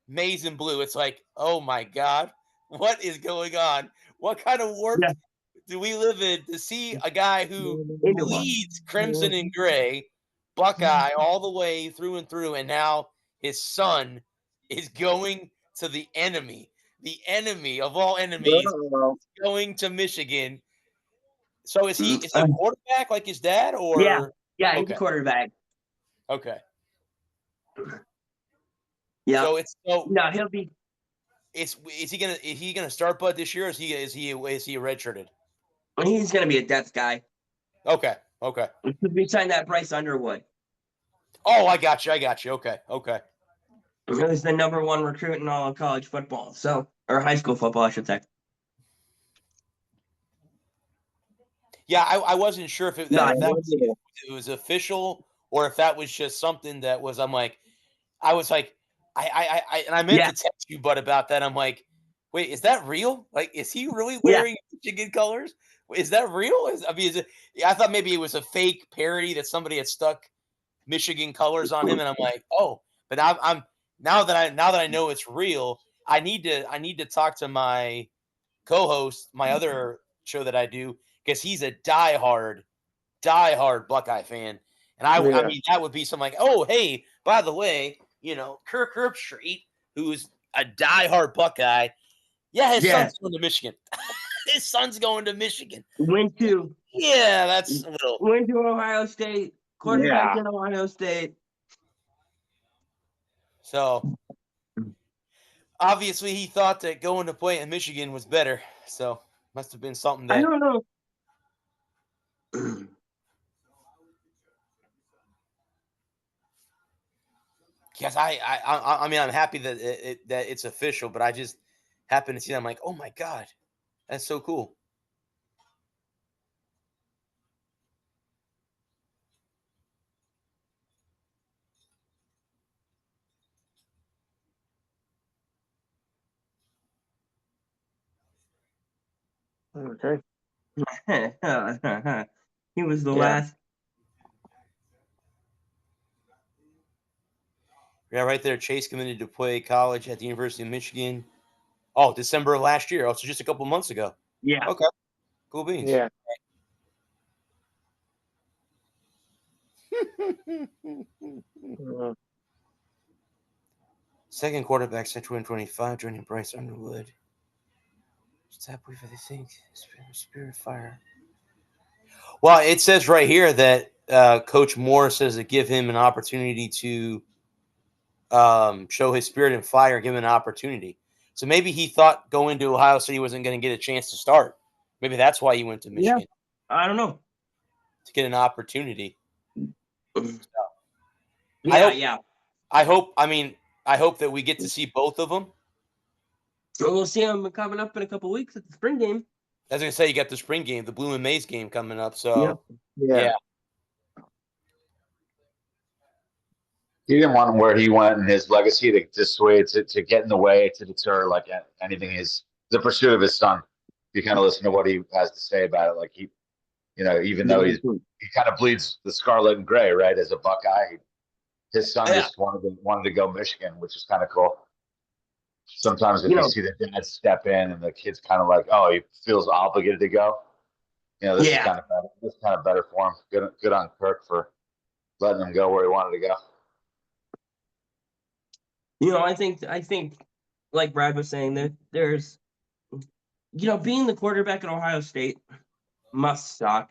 maize and blue. It's like, oh my God, what is going on? What kind of work do we live in to see a guy who bleeds crimson and gray, Buckeye all the way through and through, and now his son is going to the enemy of all enemies, going to Michigan. So is he a quarterback like his dad, or yeah, he's a quarterback. Okay. Yeah. So no, he'll be. Is he gonna start Bud this year? Or is he redshirted? He's gonna be a depth guy. Okay. We signed that Bryce Underwood. Oh, I got you. Okay. He was the number 1 recruit in all of college football, or high school football, I should say. Yeah, I wasn't sure if it was official or if that was just something that was. I was like, I meant to text you, Bud, about that. I'm like, wait, is that real? Like, is he really wearing Michigan colors? Is that real? I thought maybe it was a fake parody that somebody had stuck Michigan colors on him, and I'm like, oh, but now that I know it's real, I need to talk to my co-host, my other show that I do, because he's a diehard Buckeye fan, and I mean that would be something like, oh, hey, by the way, Kirk Herbstreit, who's a diehard Buckeye, his son's going to Michigan. His son's going to Michigan. Went to Ohio State. Quarterback in Ohio State. So obviously he thought that going to play in Michigan was better. So must have been something that I don't know. Yes, I mean, I'm happy that it's official, but I just happened to see that. I'm like, oh my God, that's so cool. Okay. He was the Yeah. last. Yeah, right there. Chase committed to play college at the University of Michigan. Oh, December of last year. Oh, so just a couple months ago. Yeah. Okay. Cool beans. Yeah. Uh, Second quarterback set 2025, joining Bryce Underwood. What's that believe I think? Spirit Fire. Well, it says right here that Coach Moore says to give him an opportunity to show his spirit and fire, give him an opportunity. So maybe he thought going to Ohio State he wasn't going to get a chance to start. Maybe that's why he went to Michigan. I don't know. To get an opportunity. Yeah. I hope that we get to see both of them. We'll see him coming up in a couple weeks at the spring game. I was going to say, you got the spring game, the Blue and Maize game coming up. So, yeah. He didn't want him where he went and his legacy to dissuade, to get in the way, to deter like anything. The pursuit of his son. You kind of listen to what he has to say about it. Like he, even though he kind of bleeds the scarlet and gray, right? As a Buckeye, his son just wanted to go Michigan, which is kind of cool. Sometimes if you see the dad step in and the kid's kind of like, oh, he feels obligated to go. This is kind of better. This is kind of better for him. Good on Kirk for letting him go where he wanted to go. I think like Brad was saying, that there's being the quarterback at Ohio State must suck.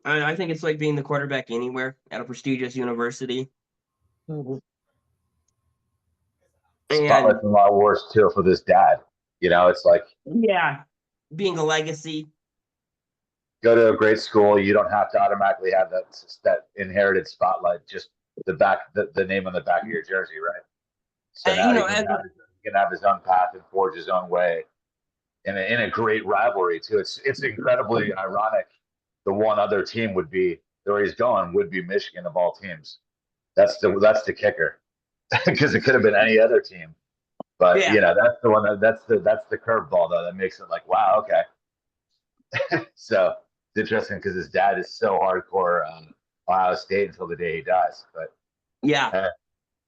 I think it's like being the quarterback anywhere at a prestigious university. Mm-hmm. Spotlight's a lot worse too for this dad. It's like being a legacy. Go to a great school, you don't have to automatically have that inherited spotlight. Just the name on the back of your jersey, right? So now he can have his own path and forge his own way in a great rivalry too. It's incredibly ironic. The one other team would be where he's going would be Michigan of all teams. That's the kicker, because it could have been any other team. But that's the one that's the curveball though that makes it like, wow, okay. So it's interesting because his dad is so hardcore Ohio State until the day he dies. But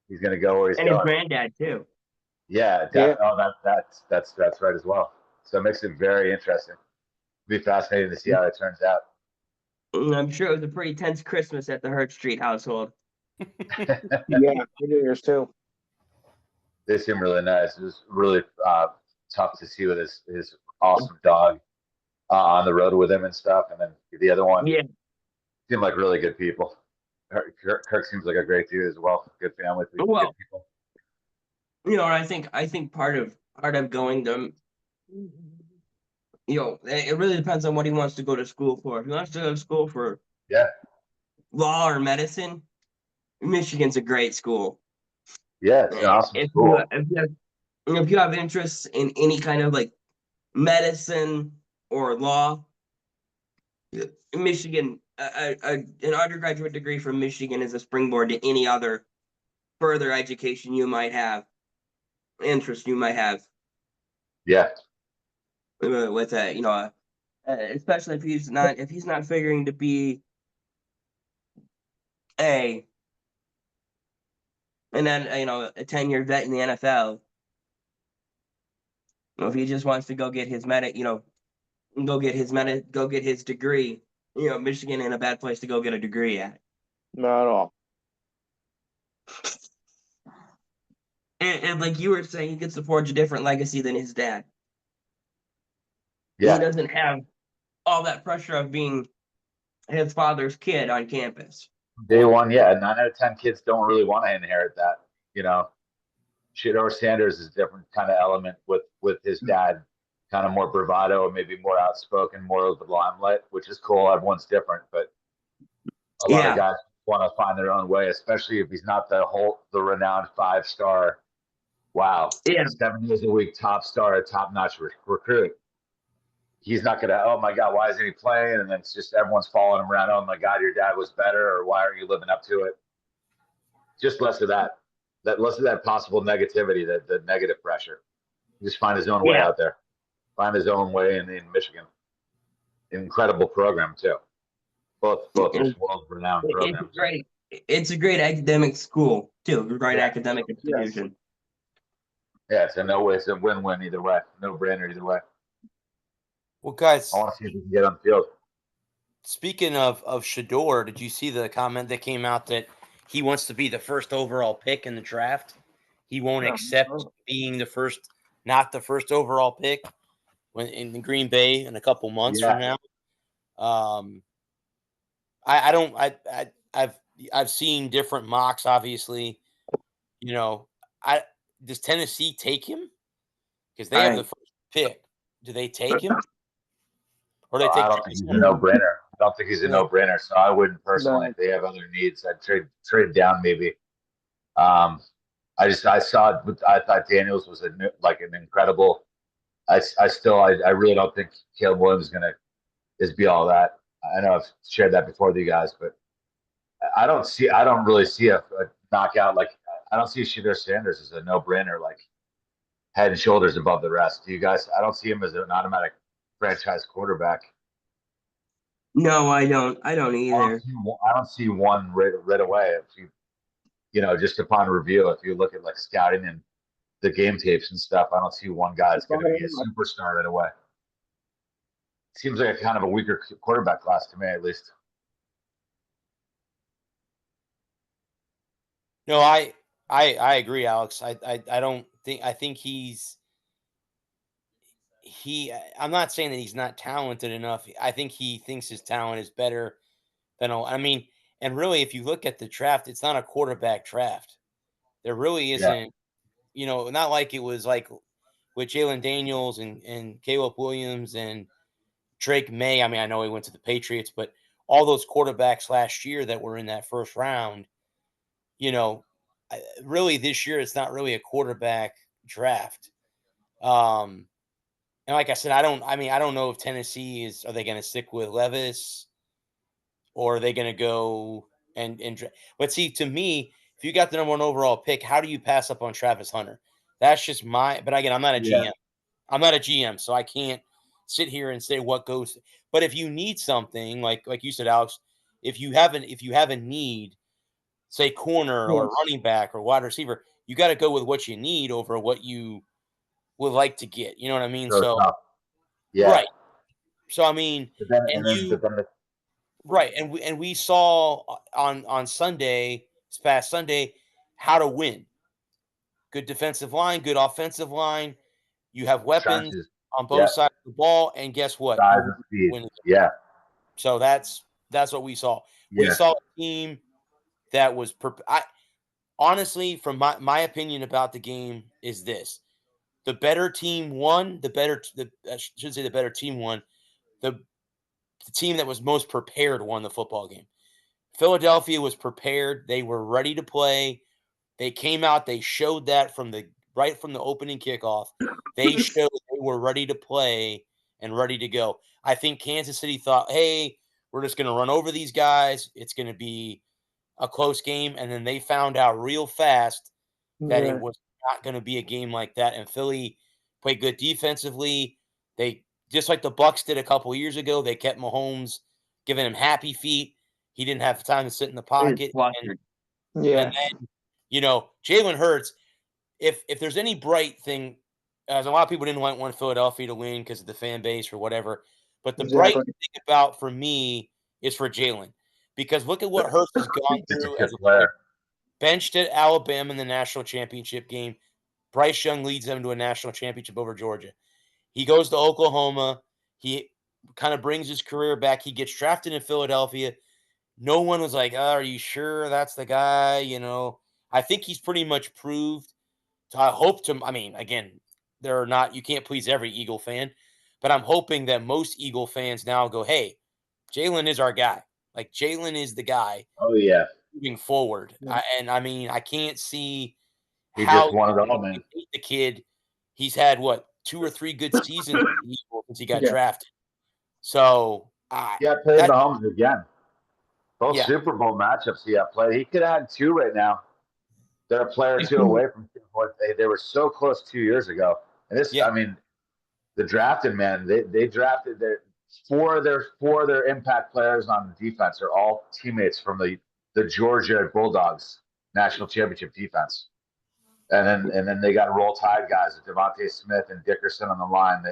he's gonna go where he's going. And his granddad too. Yeah. Oh, that's right as well. So it makes it very interesting. It'll be fascinating to see how it turns out. I'm sure it was a pretty tense Christmas at the Hurt Street household. Yeah, New Year's too. They seem really nice. It was really tough to see with his awesome dog on the road with him and stuff. And then the other one seemed like really good people. Kirk seems like a great dude as well. Good family, good people. I think part of going to, it really depends on what he wants to go to school for. If he wants to go to school for law or medicine, Michigan's a great school. Yeah, it's an awesome school. If you have interests in any kind of like medicine or law, Michigan, an undergraduate degree from Michigan is a springboard to any other further education you might have, interest you might have. Yeah. With that, especially if he's not figuring to be a 10-year vet in the NFL. If he just wants to go get his go get his degree, Michigan ain't a bad place to go get a degree at. Not at all. And like you were saying, he gets to forge a different legacy than his dad. Yeah. He doesn't have all that pressure of being his father's kid on campus. Day one, 9 out of 10 kids don't really want to inherit that. Shedeur Sanders is a different kind of element with his dad, kind of more bravado, maybe more outspoken, more of the limelight, which is cool. Everyone's different, but a lot of guys want to find their own way, especially if he's not the renowned 5-star. Wow. 7 days a week, top star, top-notch recruit. He's not going to, oh my God, why isn't he playing? And then it's just everyone's following him around. Oh my God, your dad was better, or why aren't you living up to it? Just less of that. Less of that possible negativity, the negative pressure. Just find his own way out there. find his own way in Michigan. Incredible program too. Both It- world-renowned programs. It's a great academic school too. Great Yeah. academic institution. Yeah, it's a win-win either way. No brainer either way. Well, guys, I want to see if we can get on the field. speaking of Shador, did you see the comment that came out that he wants to be the first overall pick in the draft? He won't accept being not the first overall pick when in Green Bay in a couple months from now. I've seen different mocks. Obviously, does Tennessee take him because they have the first pick? Do they take him? Or they take I don't think he's a no-brainer. I don't think he's a no-brainer. So I wouldn't personally. If they have other needs, I'd trade down maybe. I thought Daniels was an incredible. I really don't think Caleb Williams is gonna be all that. I know I've shared that before with you guys, but I don't really see a knockout. Like I don't see Shedeur Sanders as a no-brainer, like head and shoulders above the rest. Do you guys? I don't see him as an automatic franchise quarterback. No, I don't. I don't either. I don't see one right away. If you just upon review, if you look at like scouting and the game tapes and stuff, I don't see one guy that's going to be a superstar right away. Seems like a kind of a weaker quarterback class to me, at least. No, I agree, Alex. I think I'm not saying that he's not talented enough. I think he thinks his talent is better than and really if you look at the draft, it's not a quarterback draft. There really isn't, not like it was like with Jalen Daniels and Caleb Williams and Drake May. I mean, I know he went to the Patriots, but all those quarterbacks last year that were in that first round, really this year it's not really a quarterback draft. And like I said, I don't know if Tennessee are they going to stick with Levis or are they going to go but see, to me, if you got the number 1 overall pick, how do you pass up on Travis Hunter? That's just but again, I'm not a GM. I'm not a GM, so I can't sit here and say what goes. But if you need something, like you said, Alex, if you have a need, say corner or running back or wide receiver, you got to go with what you need over what you would like to get. You know what I mean? So right. So I mean, right, and we saw on Sunday, this past Sunday, how to win. Good defensive line, good offensive line. You have weapons on both sides of the ball, and guess what? Size and speed. Yeah. So that's what we saw. Yeah. We saw a team that was. Honestly, from my opinion about the game is this: the better team won. I should say the better team won. The team that was most prepared won the football game. Philadelphia was prepared. They were ready to play. They came out. They showed that right from the opening kickoff. They showed they were ready to play and ready to go. I think Kansas City thought, hey, we're just going to run over these guys. It's going to be a close game. And then they found out real fast that it was not going to be a game like that. And Philly played good defensively. They, just like the Bucs did a couple years ago, they kept Mahomes, giving him happy feet. He didn't have time to sit in the pocket. And then, Jalen Hurts, if there's any bright thing, as a lot of people didn't want Philadelphia to win because of the fan base or whatever, but the bright thing about for me is for Jalen, because look at what Hurts has gone through as a player. Benched at Alabama in the national championship game. Bryce Young leads them to a national championship over Georgia. He goes to Oklahoma. He kind of brings his career back. He gets drafted in Philadelphia. No one was like, are you sure that's the guy? I think he's pretty much proved. Again, you can't please every Eagle fan, but I'm hoping that most Eagle fans now go, hey, Jalen is our guy. Like, Jalen is the guy. Oh, yeah. Moving forward. Yeah. I can't see he just won it all, man. The kid, he's had 2 or 3 good seasons since he got drafted. So played Mahomes again. Both Super Bowl matchups he had played. He could have had 2 right now. They're a player or 2 away from what they were so close 2 years ago. And this, the drafted man. They drafted four of their impact players on defense are all teammates from the Georgia Bulldogs national championship defense. And then they got Roll Tide guys with Devontae Smith and Dickerson on the line.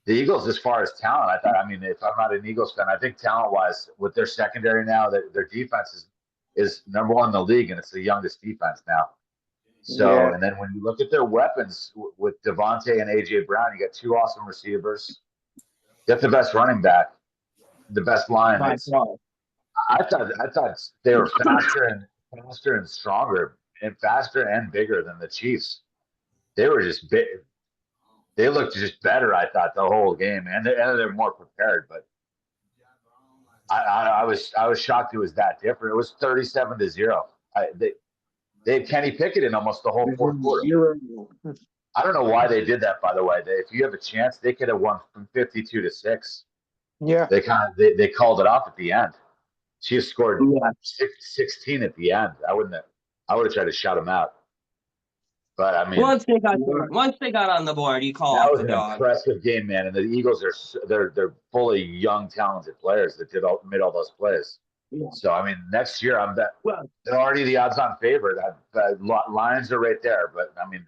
The Eagles, as far as talent, I mean, if I'm not an Eagles fan, I think talent-wise, with their secondary now, their defense is number one in the league, and it's the youngest defense now. So, Yeah. and then when you look at their weapons with Devontae and A.J. Brown, you got two awesome receivers. You got the best running back, the best line. By far. I thought they were faster and stronger and faster and bigger than the Chiefs. They were just big. They looked just better, I thought, the whole game, and they're more prepared. But I was shocked it was that different. It was 37-0. They had Kenny Pickett in almost the whole fourth quarter. 0. I don't know why they did that. By the way, if you have a chance, they could have won from 52-6. Yeah. They called it off at the end. Chiefs scored 16 at the end. I would have tried to shut them out. But I mean, once they got on the board, you call that off was the an dog. impressive game, man. And the Eagles they're fully young, talented players that made all those plays. Yeah. So I mean, next year Well, they're already the odds-on favorite. Lions are right there, but I mean,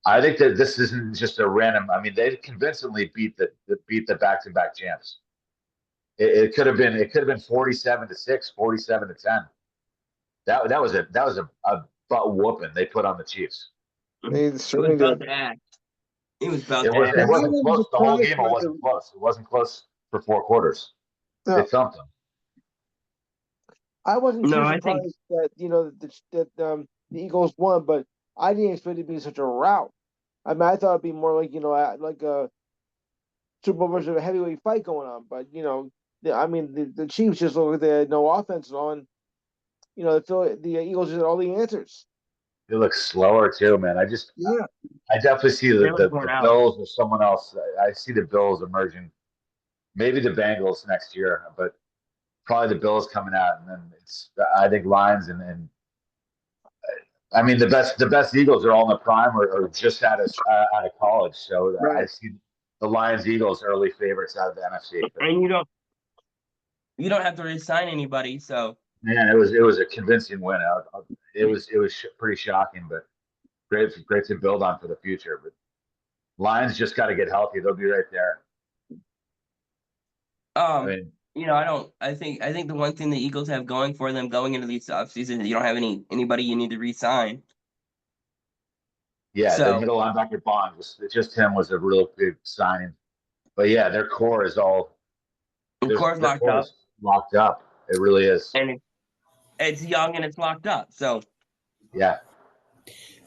I think that this isn't just a random. I mean, they convincingly beat the back-to-back champs. It could have been 47-6, 47-10. That was a butt whooping they put on the Chiefs. They It was certainly about did. to act. It was about It to act. wasn't close. The whole game it surprised by wasn't close. It wasn't close for 4 quarters. No. They thumped them. I wasn't too No, I surprised think- that the Eagles won, but I didn't expect it to be such a rout. I mean, I thought it'd be more like like a Super Bowl versus a heavyweight fight going on. But the Chiefs just looked like they had no offense on. The Eagles just had all the answers. It looks slower too, man. I definitely see They the look worn out. Bills or someone else. I see the Bills emerging. Maybe the Bengals next year, but probably the Bills coming out, and then I think Lions and I mean the best Eagles are all in the prime or just out of college. So Right. I see the Lions Eagles early favorites out of the NFC. And you don't have to resign anybody, so Man, it was a convincing win. It was pretty shocking, but great to build on for the future. But Lions just got to get healthy; they'll be right there. I mean, I think the one thing the Eagles have going for them going into these offseason is you don't have anybody you need to re-sign. yeah, So- the middle linebacker Bond just him was a real big signing. But yeah, their core is all Of course, their locked core up, is locked up. It really is. and it's young and it's locked up. So Yeah,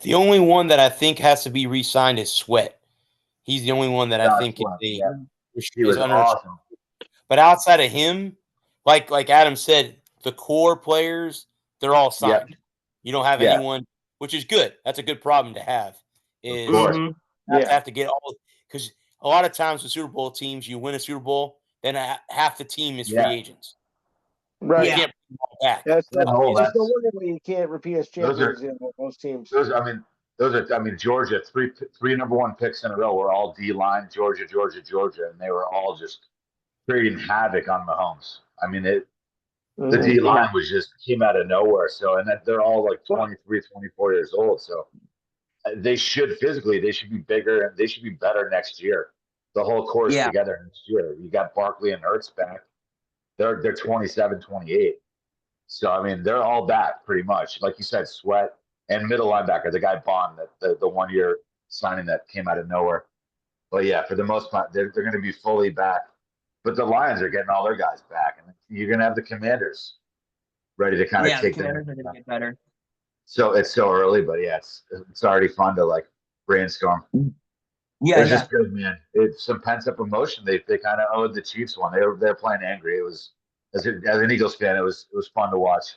The only one that I think has to be re-signed is Sweat. He's the only one that I Josh think Sweat, is yeah. He was under. awesome. But outside of him, like Adam said, the core players, they're all signed. You don't have Yeah. anyone, which is good. That's a good problem to have. Is course. mhm. have to get all, because a lot of times with Super Bowl teams, you win a Super Bowl, then half the team is free Yeah. agents. Right. You Yeah. can't bring them all back. That's No, no that's- wonder why you can't repeat as Those are- champions. Most teams. Those are Georgia, three number one picks in a row were all D-line, Georgia, and they were all just creating havoc on Mahomes. I mean, the Mhm. D-line was just came out of nowhere. So, and that they're all like 23, 24 years old. So they should be bigger and they should be better next year. The whole course Yeah. together next year. You got Barkley and Ertz back. They're 27, 28. So, I mean, they're all back pretty much. Like you said, Sweat and middle linebacker, the guy Bond, that the 1 year signing that came out of nowhere. But yeah, for the most part, they're going to be fully back. But the Lions are getting all their guys back, and you're going to have the Commanders ready to kind of Yeah, the take them. Commanders are going to get better. So it's so early, but yeah, it's already fun to like brainstorm. Yeah, It's just good, man. It's some pent up emotion. They kind of owed the Chiefs one. They're playing angry. It was as an Eagles fan, it was fun to watch.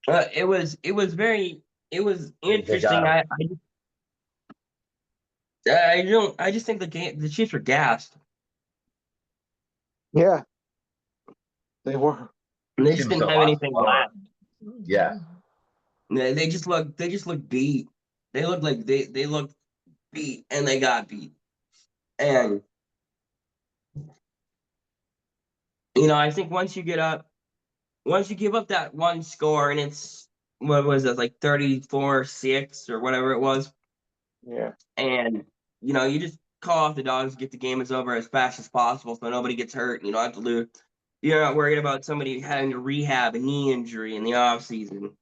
It was interesting. got I just think the Chiefs were gassed. Yeah. They were. They just Seems didn't so have anything slower. left. Yeah, They just looked beat. They looked like they looked beat, and they got beat. And I think once you give up that one score, and it's what was it, like 34-6 or whatever it was, Yeah. and you just call off the dogs, get the game is over as fast as possible, so nobody gets hurt. You don't have to lose. You're not worried about somebody having to rehab a knee injury in the off season.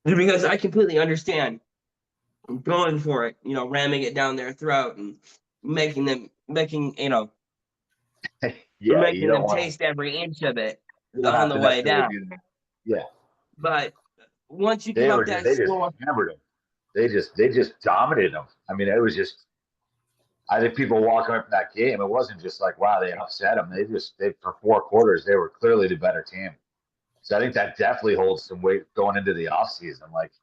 Because I completely understand going for it, ramming it down their throat and making them Yeah, you don't want taste every inch of it to on have the to way necessarily down. do that. Yeah, But once you give up that they just score, hammered him. They just dominated him. I mean, it was just. I think people walking away from that game, it wasn't just like, wow, they upset them. They for 4 quarters, they were clearly the better team. So I think that definitely holds some weight going into the offseason. Like,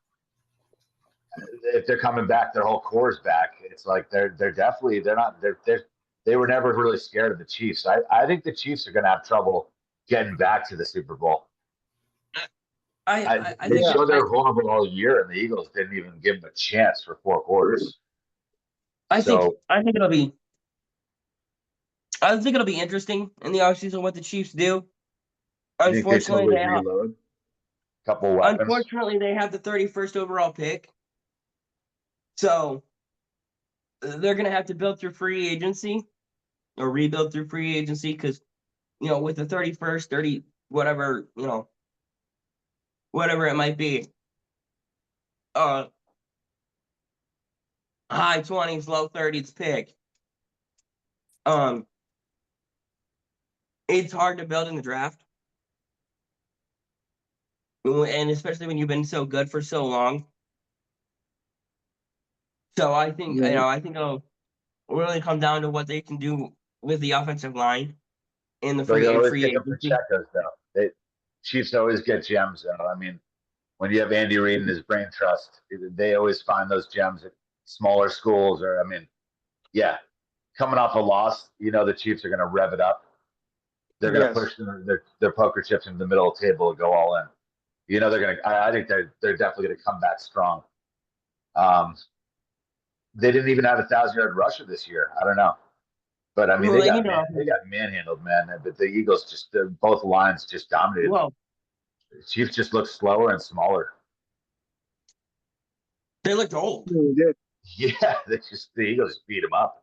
if they're coming back, their whole core is back. It's like they were never really scared of the Chiefs. I think the Chiefs are going to have trouble getting back to the Super Bowl. I They think showed they're vulnerable all year, and the Eagles didn't even give them a chance for 4 quarters. I think it'll be. I think it'll be interesting in the offseason what the Chiefs do. Unfortunately, they reload a couple weapons. Unfortunately, they have the 31st overall pick, so they're going to have to build through free agency or rebuild through free agency because with the 31st, 30, whatever whatever it might be, high 20s, low 30s pick. It's hard to build in the draft. And especially when you've been so good for so long. So I think I think it'll really come down to what they can do with the offensive line in the free agency. Pacheco's though. Chiefs always get gems though. I mean, when you have Andy Reid and his brain trust, they always find those gems at smaller schools. Or I mean, yeah, coming off a loss, the Chiefs are going to rev it up. They're going to push their poker chips into the middle of the table and go all in. They're going to. I think they're definitely going to come back strong. They didn't even have a 1,000-yard rusher this year. I don't know, but I mean they got manhandled, man. But the Eagles both lines just dominated. Well, the Chiefs just looked slower and smaller. They looked old. They did. Yeah, the Eagles just beat them up.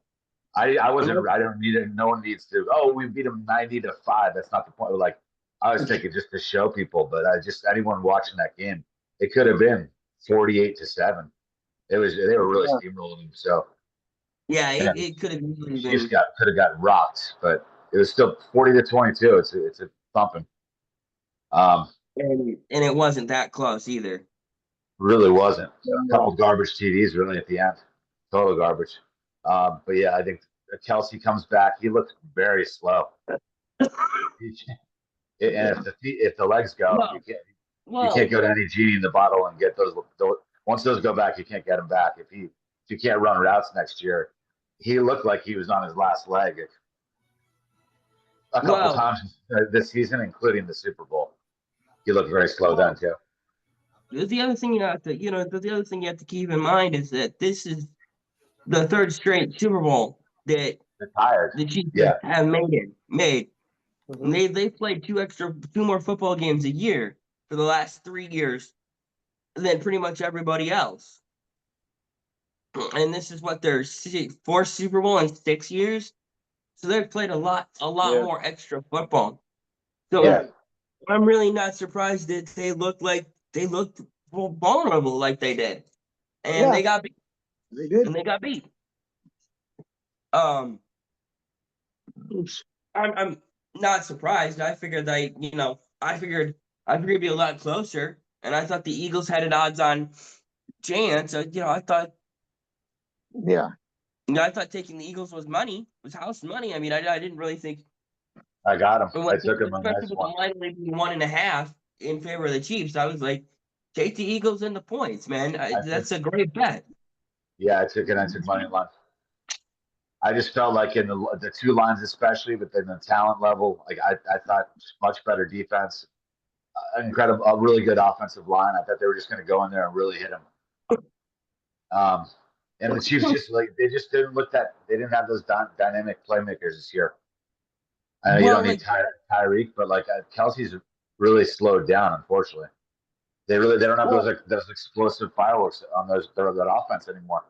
I wasn't. I don't need it. No one needs to. Oh, we beat them 90-5. That's not the point. Like I was thinking, just to show people. But anyone watching that game, it could have been 48-7. They were really steamrolling them. So yeah, it could have been. Chiefs could have got rocked, but it was still 40-22. It's a thumping. And it wasn't that close either. Really wasn't. A couple garbage TDs really at the end. Total garbage. But yeah, I think Kelsey comes back. He looked very slow. And if the legs go, you can't go to any genie in the bottle and get those. Once those go back, you can't get them back. If you can't run routes next year, he looked like he was on his last leg a couple times this season, including the Super Bowl. He looked very slow then too. The other thing the other thing you have to keep in mind is that this is the third straight Super Bowl that the Chiefs have made. Mm-hmm. They played two more football games a year for the last 3 years than pretty much everybody else. And this is what their fourth Super Bowl in 6 years. So they've played a lot more extra football. So I'm really not surprised that they looked vulnerable like they did. And they got beat. They did. And they got beat. I'm not surprised. I figured it'd be a lot closer. And I thought the Eagles had an odds-on chance. I thought. Yeah. I thought taking the Eagles was house money. I mean, I didn't really think. I got him. I took him on this one. The line being 1.5 in favor of the Chiefs. I was like, take the Eagles in the points, man. That's a great bet. Yeah, I took money line. I just felt like in the two lines especially, but then the talent level, like I thought much better defense, incredible, a really good offensive line. I thought they were just going to go in there and really hit him. And the Chiefs they just didn't look that they didn't have those dynamic playmakers this year. I know you don't need Tyreek, but Kelsey's really slowed down. Unfortunately, they don't have those explosive fireworks on that offense anymore.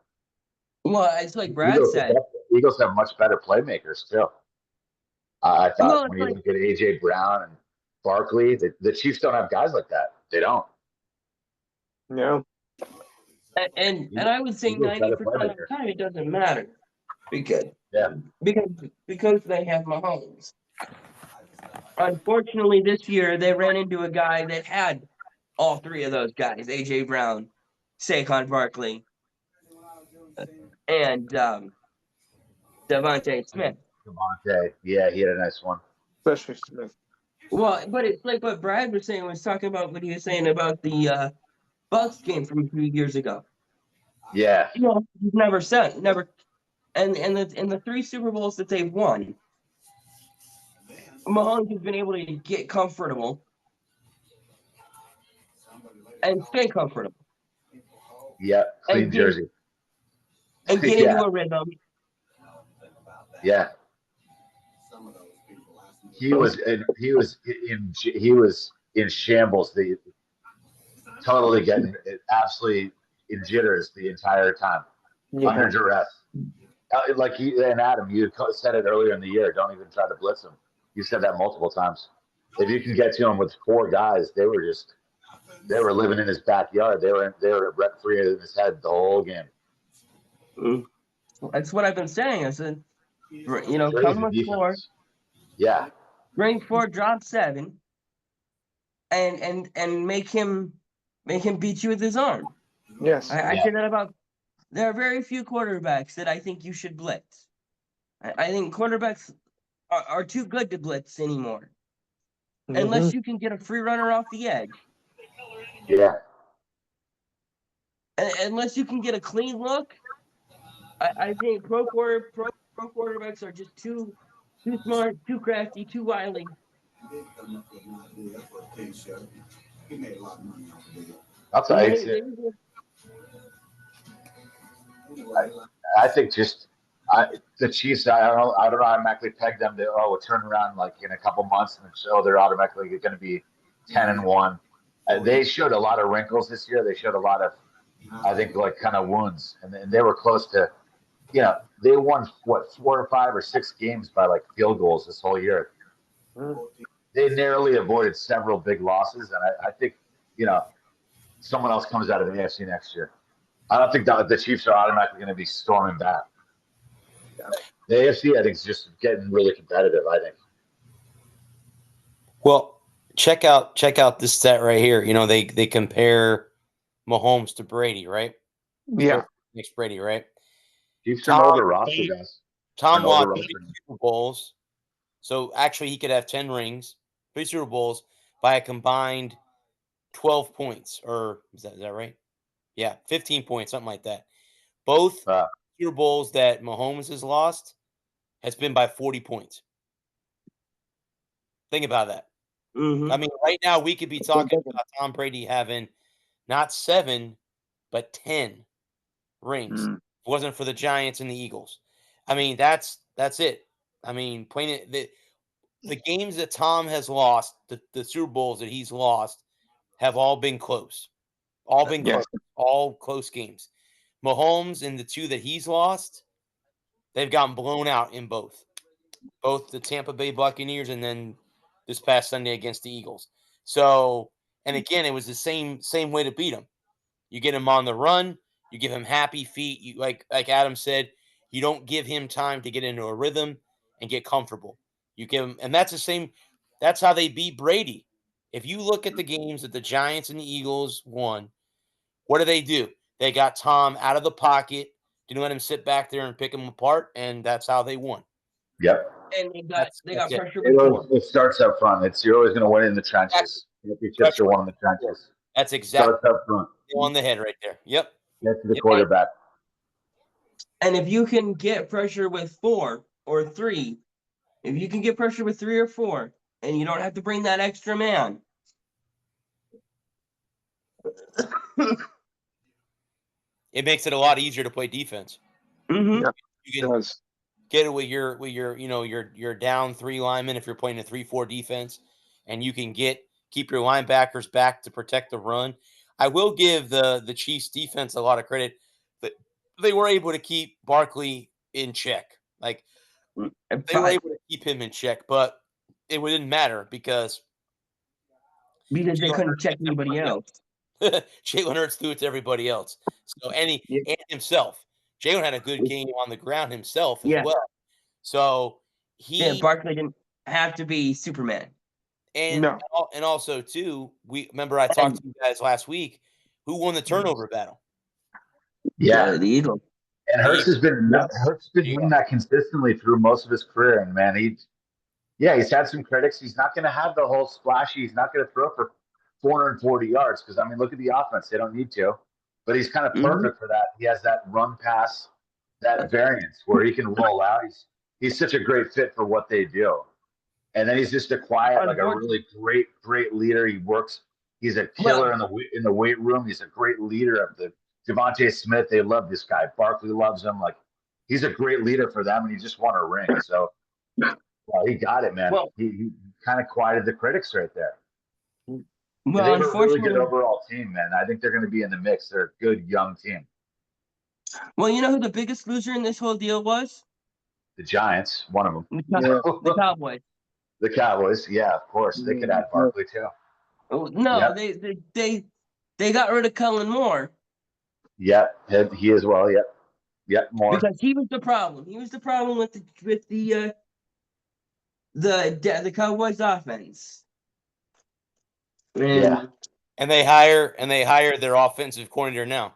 Well, it's like Brad said. Eagles have much better playmakers too. I thought when you look at AJ Brown and Barkley, the Chiefs don't have guys like that. They don't. No. And I would say 90% of the time it doesn't matter because they have Mahomes. Unfortunately, this year they ran into a guy that had all three of those guys: AJ Brown, Saquon Barkley, and Devontae Smith. Devontae, yeah, he had a nice one. Especially Smith. Well, but it's like what Brad was saying. Was talking about what he was saying about the Bucs game from a few years ago. Yeah. He's never, and the three Super Bowls that they've won, Mahomes has been able to get comfortable and stay comfortable. Yeah, clean jersey. And get into a rhythm. Yeah. He was in shambles. Totally getting absolutely in jitters the entire time, under duress. And Adam, you said it earlier in the year. Don't even try to blitz him. You said that multiple times. If you can get to him with four guys, they were living in his backyard. They were rent free in his head the whole game. That's what I've been saying. I said, come with four. Yeah. Bring 4, drop 7, and make him beat you with his arm. Yes. I say that about. There are very few quarterbacks that I think you should blitz. I think quarterbacks are too good to blitz anymore, unless you can get a free runner off the edge. Yeah. Unless you can get a clean look, I think pro quarterbacks are just too smart, too crafty, too wily. I'll tell you. I think the Chiefs. I don't automatically peg them to we'll turn around in a couple months and show they're automatically going to be 10-1. They showed a lot of wrinkles this year. They showed a lot of, I think, kind of wounds, and they were close to. They won 4 or 5 or 6 games by field goals this whole year. They narrowly avoided several big losses, and I think someone else comes out of the AFC next year. I don't think the Chiefs are automatically going to be storming back. The AFC, I think, is just getting really competitive. I think. Well, check out this stat right here. They compare Mahomes to Brady, right? Yeah. Next Brady, right? Chiefs turn over roster, guys. Tom won 3 Super Bowls, so actually he could have 10 rings, 3 Super Bowls by a combined 12 points, or is that right? Yeah, 15 points, something like that. Both Super Bowls that Mahomes has lost has been by 40 points. Think about that. Mm-hmm. I mean, right now we could be talking about Tom Brady having not 7, but 10 rings. If it wasn't for the Giants and the Eagles. I mean, that's it. I mean, playing it, the games that Tom has lost, the Super Bowls that he's lost, have all been close. All been close. All close games. Mahomes and the 2 that he's lost, they've gotten blown out in both. Both the Tampa Bay Buccaneers and then this past Sunday against the Eagles. So, and again, it was the same way to beat him. You get him on the run. You give him happy feet. You like Adam said, you don't give him time to get into a rhythm and get comfortable. You give him, and that's the same. That's how they beat Brady. If you look at the games that the Giants and the Eagles won, what do? They got Tom out of the pocket, didn't let him sit back there and pick him apart, and that's how they won. Yep. And they got pressure. It starts up front. You're always going to win in the trenches. Championships are won in the trenches. That's exactly starts up front. On the head right there. Yep. Get to the quarterback. And if you can get pressure with 4 or 3, if you can get pressure with 3 or 4, and you don't have to bring that extra man. It makes it a lot easier to play defense. Mm-hmm. Yeah, You can get it with your your down 3 linemen if you're playing a 3-4 defense, and you can keep your linebackers back to protect the run. I will give the Chiefs defense a lot of credit, but they were able to keep Barkley in check. Like they were able to keep him in check, but it didn't matter because they couldn't check anybody else. Jalen Hurts threw it to everybody else. So and himself. Jalen had a good game on the ground himself as well. So Barkley didn't have to be Superman. And also too, we remember I talked to you guys last week. Who won the turnover battle? Yeah, the Eagles. And Hurts has been doing that consistently through most of his career. And man, he's had some critics. He's not going to have the whole splashy. He's not going to throw for 440 yards because I mean, look at the offense; they don't need to. But he's kind of perfect for that. He has that run pass, that variance where he can roll out. He's such a great fit for what they do. And then he's just a quiet, like a really great leader. He works. He's a killer in the weight room. He's a great leader of the Devontae Smith. They love this guy. Barkley loves him. Like he's a great leader for them, and he just won a ring. So he got it, man. Well, he kind of quieted the critics right there. Well, they have a really good overall team, man. I think they're going to be in the mix. They're a good young team. Well, you know who the biggest loser in this whole deal was? The Giants, one of them. The Cowboys. The Cowboys, yeah, of course. They could add Barkley too. Oh, no, they got rid of Kellen Moore. Yep, he as well. Yep, Moore. Because he was the problem. He was the problem with the Cowboys offense. And they hire their offensive coordinator now,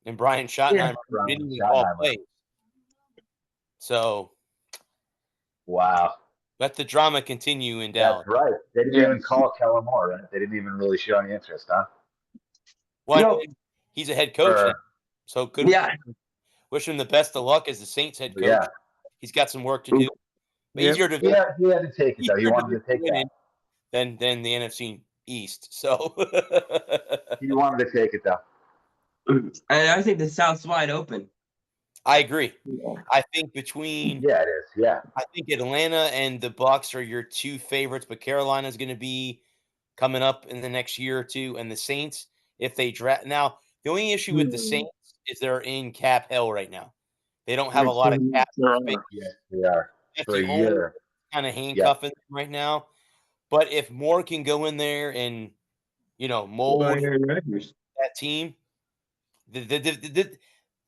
and Brian Schottenheimer didn't even call plays. So, wow. Let the drama continue in Dallas. That's right. They didn't even call Kellen Moore, right? They didn't even really show any interest, huh? Well, he's a head coach now, so good. Yeah. Wish him the best of luck as the Saints head coach. Yeah. He's got some work to do. But easier to he had to take it, though. He wanted to take it. Than the NFC East. So he wanted to take it, though. And I think the South's wide open. I agree. I think between it is. Yeah. I think Atlanta and the Bucs are your 2 favorites, but Carolina's going to be coming up in the next year or 2, and the Saints, if they draft now, the only issue with the Saints is they're in cap hell right now. They don't have a lot of cap space. Yes, they are. That's the only kind of handcuffing right now. But if Moore can go in there and mold that team,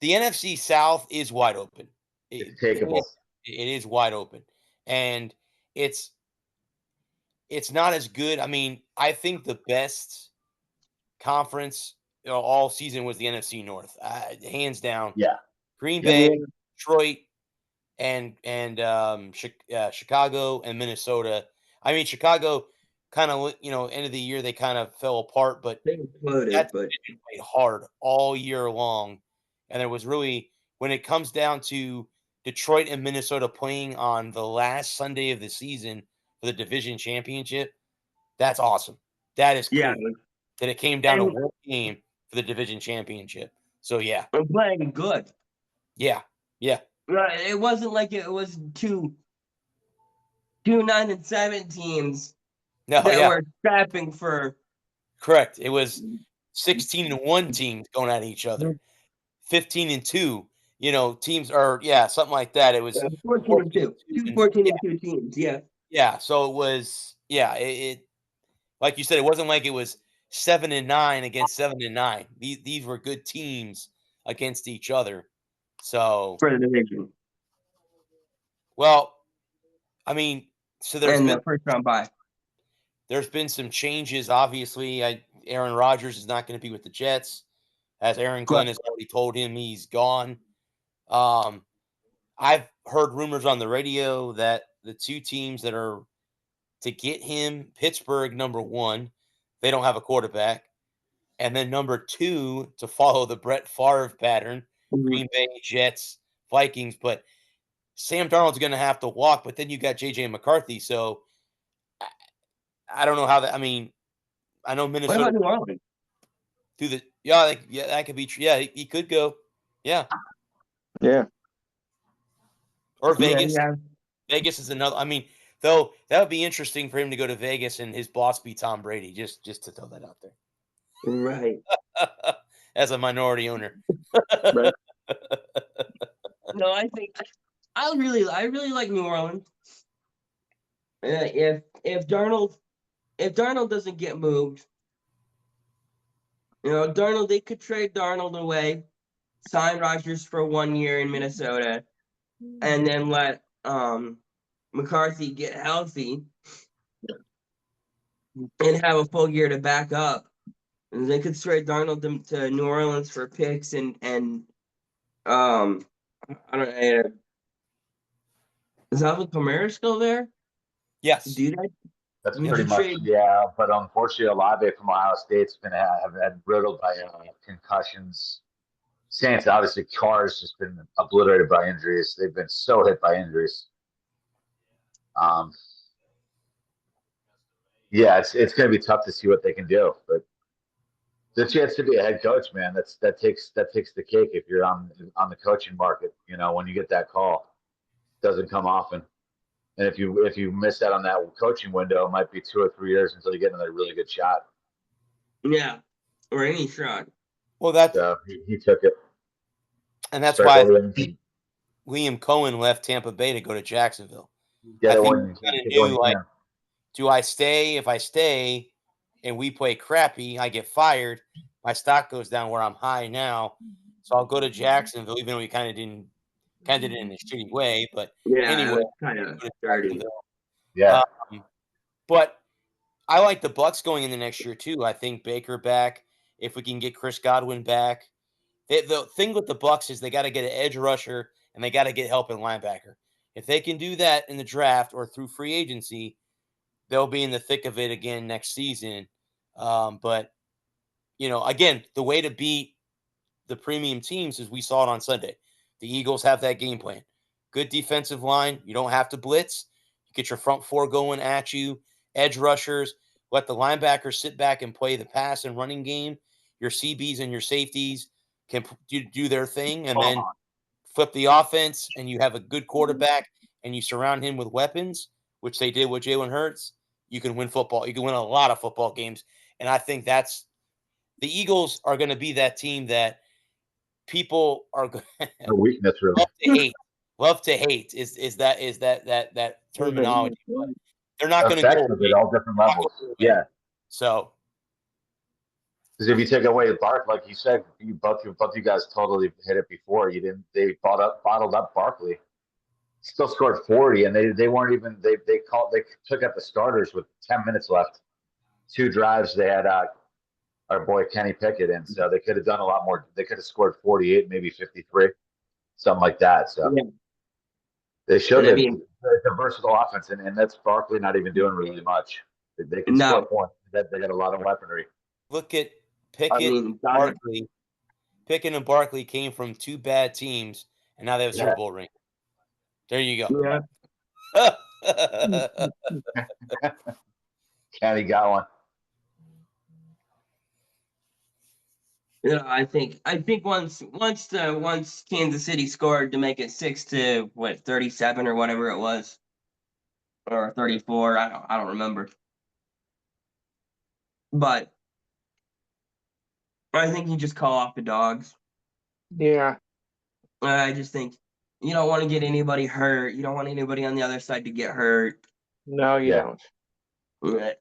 the NFC South is wide open. It's takeable. It is wide open, and it's not as good. I mean, I think the best conference all season was the NFC North, hands down. Yeah, Green Bay, Detroit, and Chicago and Minnesota. I mean, Chicago kind of end of the year they kind of fell apart, but they imploded. They played hard all year long. And there was really, when it comes down to Detroit and Minnesota playing on the last Sunday of the season for the division championship, that's awesome. That is cool. Yeah. That it came down to one game for the division championship. So, yeah. I'm playing good. Yeah. It wasn't like it was two 9-7 teams that were scrapping for. Correct. It was 16-1 teams going at each other. 15-2, teams are something like that. It was 14-2. 2 14-2 teams, yeah. Yeah, so it was it like you said, it wasn't like it was 7-9 against 7-9. These were good teams against each other. So for the division. Well, I mean, so there's been the first round bye. There's been some changes. Obviously, Aaron Rodgers is not going to be with the Jets. As Aaron Glenn has already told him, he's gone. I've heard rumors on the radio that the 2 teams that are to get him, Pittsburgh, number 1, they don't have a quarterback. And then number 2, to follow the Brett Favre pattern, Green Bay, Jets, Vikings, but Sam Darnold's going to have to walk. But then you got J.J. McCarthy, so I don't know how that. I mean, I know Minnesota. What about New Orleans? That could be true. Yeah, he could go. Yeah. Or Vegas. Yeah. Vegas is another. I mean, though that would be interesting for him to go to Vegas and his boss be Tom Brady. Just to throw that out there. Right. As a minority owner. Right. No, I think I really like New Orleans. If Darnold doesn't get moved, Darnold, they could trade Darnold away, sign Rodgers for 1 year in Minnesota, and then let McCarthy get healthy and have a full year to back up. And they could trade Darnold to New Orleans for picks and I don't know. Is Alvin Kamara still there? Yes. Do that? That's pretty much, yeah. But unfortunately, Olave from Ohio State's been have had riddled by concussions. Saints, obviously, Carr's just been obliterated by injuries. They've been so hit by injuries. Yeah, it's going to be tough to see what they can do. But the chance to be a head coach, man, that takes the cake if you're on the coaching market. When you get that call, it doesn't come often. And if you miss out on that coaching window, it might be 2 or 3 years until you get another really good shot. Yeah, or any shot. Well, that's he took it, and that's why Liam Cohen left Tampa Bay to go to Jacksonville. I think he kind of knew, like, do I stay? If I stay and we play crappy, I get fired. My stock goes down where I'm high now, so I'll go to Jacksonville, even though he kind of did it in a shitty way. But anyway, kind of dirty. Yeah. But I like the Bucs going in the next year too. I think Baker back. If we can get Chris Godwin back, the thing with the Bucs is they got to get an edge rusher and they got to get help in linebacker. If they can do that in the draft or through free agency, they'll be in the thick of it again next season. But again, the way to beat the premium teams is we saw it on Sunday. The Eagles have that game plan. Good defensive line. You don't have to blitz. You get your front four going at you. Edge rushers. Let the linebackers sit back and play the pass and running game. Your CBs and your safeties can do their thing, and then flip the offense, and you have a good quarterback, and you surround him with weapons, which they did with Jalen Hurts. You can win football. You can win a lot of football games, and I think the Eagles are going to be that team that people are a weakness, really. Love to hate is that terminology. But they're not going to go at all different levels. Yeah. So, because if you take away Barkley, like you said, both you guys totally hit it before. They bottled up Barkley. Still scored 40, and they weren't even they took out the starters with 10 minutes left. 2 drives they had our boy Kenny Pickett in, so they could have done a lot more. They could have scored 48, maybe 53, something like that. So they showed it. It's a versatile offense, and that's Barkley not even doing really much. They can score points. They got a lot of weaponry. Look at Pickett and Barkley. Pickett and Barkley came from 2 bad teams, and now they have a Super Bowl ring. There you go. Yeah. Kenny got one. Yeah, I think once Kansas City scored to make it 6-37 or whatever it was, or 34. I don't remember. But I think you just call off the dogs. Yeah. I just think you don't want to get anybody hurt. You don't want anybody on the other side to get hurt. No, you don't. Right.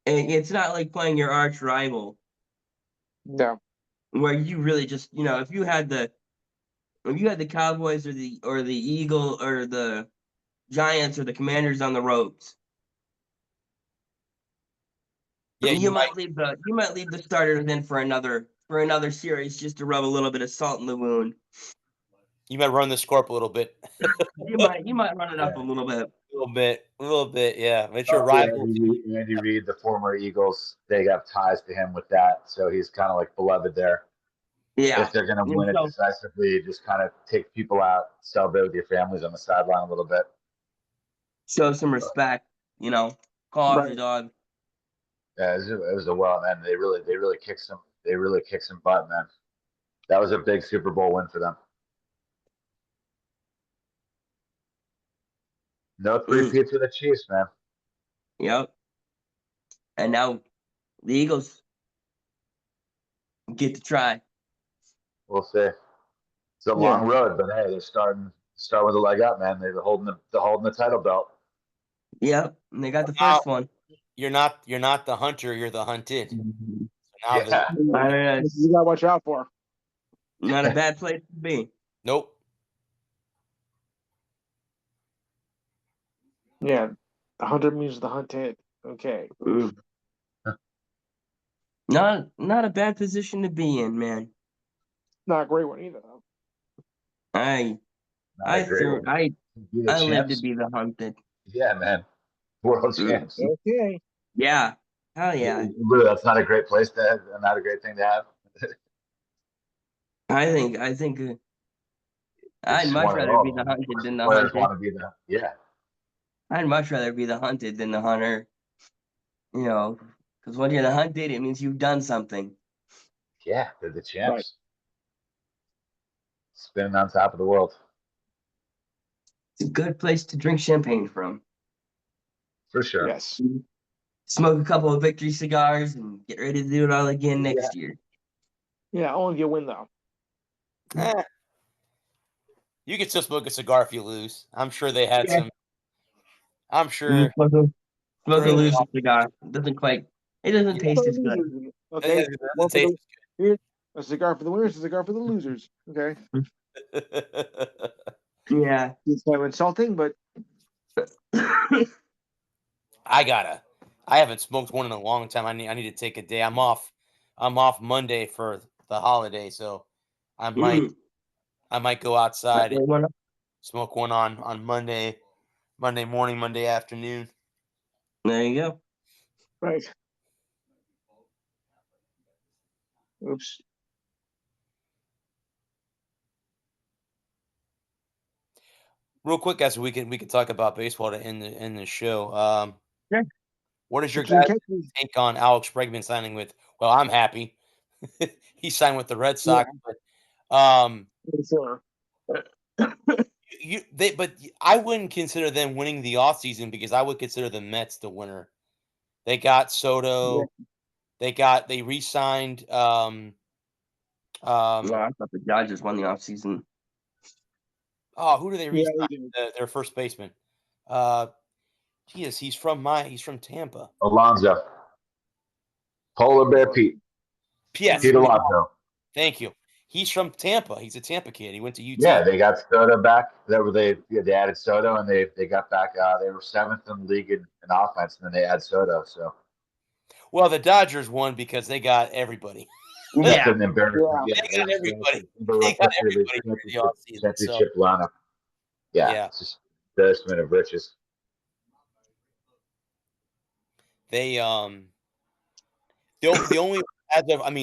And it's not like playing your arch rival. No. Where you really just, if you had the Cowboys or the Eagle or the Giants or the Commanders on the ropes. Yeah, you might leave the starters in for another series just to rub a little bit of salt in the wound. You might run the score up a little bit. you might run it up a little bit. a little bit, yeah. It's your Oh, rival. Andy Reid, the former Eagles, they have ties to him with that, so he's kind of like beloved there. Yeah. If they're going to win it decisively, just kind of take people out, celebrate with your families on the sideline a little bit. Show some respect, call off your dog. Yeah, it was a man. They really kicked some. They really kicked some butt, man. That was a big Super Bowl win for them. No three-peat for the Chiefs, man. Yep. And now the Eagles get to try. We'll see. It's a long road, but hey, they're start with a leg up, man. They're holding the title belt. Yep, and they got the first one. You're not the hunter, you're the hunted. So now you gotta watch out for. Not a bad place to be. Nope. Yeah, the hunter means the hunted. Okay. Not a bad position to be in, man. Not a great one either. Though. I live to be the hunted. Yeah, man. World champs. Okay. Yeah. Hell yeah. That's not a great place to have, not a great thing to have. I think I'd much rather be the hunted than the hunted. Want to be I'd much rather be the hunted than the hunter. Because when you're the hunted, it means you've done something. Yeah, they're the champs. Right. Spinning on top of the world. It's a good place to drink champagne from. For sure. Yes. Smoke a couple of victory cigars and get ready to do it all again next year. Yeah, only if you win, though. You can still smoke a cigar if you lose. I'm sure they had some. I'm sure. Smoke a loser cigar. It doesn't taste as good. Okay. A cigar for the winners, a cigar for the losers. Okay. Yeah. It's kind of insulting, but. I haven't smoked one in a long time. I need to take a day. I'm off Monday for the holiday, so I might go outside and smoke one on Monday morning, Monday afternoon. There you go. Right. Oops. Real quick, guys, we can talk about baseball to end the show. Sure. What is your guys' take on Alex Bregman signing with? Well, I'm happy. He signed with the Red Sox, but sure. But I wouldn't consider them winning the offseason because I would consider the Mets the winner. They got Soto. Yeah. They re-signed. I thought the Dodgers won the offseason. Oh, who do they re-sign? Their first baseman. He's from Tampa. Alonso. Polar Bear Pete. Yes. Pete Alonso. Thank you. He's from Tampa. He's a Tampa kid. He went to UT. Yeah, they got Soto back. They added Soto, and they got back. They were 7th in the league in offense, and then they add Soto. So, well, the Dodgers won because they got everybody. That's an embarrassment. Yeah. They got everybody. They got everybody for the offseason. Championship lineup. Yeah, it's just embarrassment of riches. They the only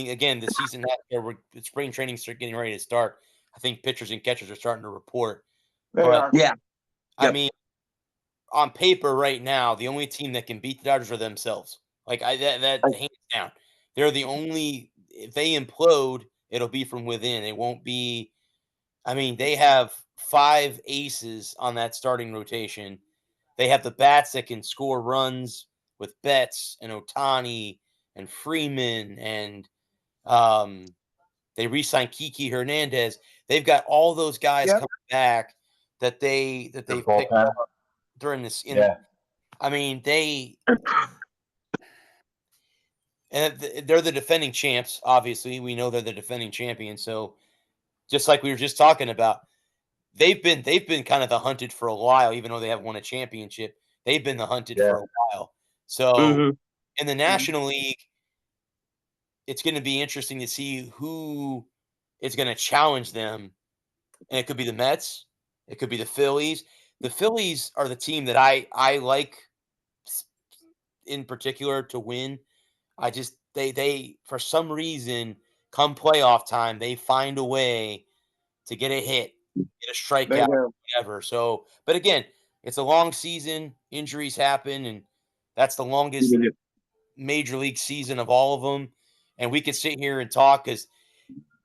again, the season the spring training start getting ready to start. I think pitchers and catchers are starting to report. Yeah. I mean, on paper right now, the only team that can beat the Dodgers are themselves. Like that hands down. They're the only. If they implode, it'll be from within. It won't be. I mean, they have 5 aces on that starting rotation. They have the bats that can score runs with Betts and Ohtani and Freeman, and they re-signed Kiki Hernandez. They've got all those guys coming back that they picked up during this. I mean, they're the defending champs. Obviously, we know they're the defending champions. So, just like we were just talking about, they've been kind of the hunted for a while, even though they haven't won a championship. They've been the hunted for a while. So, in the National League, it's going to be interesting to see who is going to challenge them. And it could be the Mets. It could be the Phillies. the Phillies are the team that I like in particular to win. I just they for some reason come playoff time they find a way to get a hit, get a strikeout, whatever. So, but again, it's a long season. Injuries happen, and that's the longest major league season of all of them. And we could sit here and talk because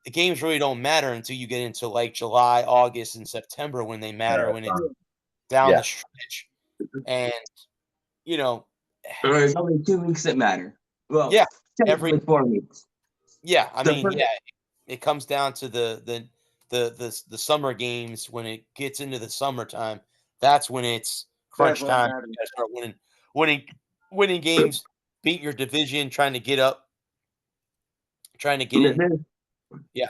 the games really don't matter until you get into like July, August, and September when they matter when it's down the stretch. And you know, there's only 2 weeks that matter. Well, yeah, every 4 weeks. Yeah, I mean, yeah, it comes down to the summer games when it gets into the summertime. That's when it's crunch time. You gotta start winning games, beat your division, trying to get up, trying to get in. Yeah.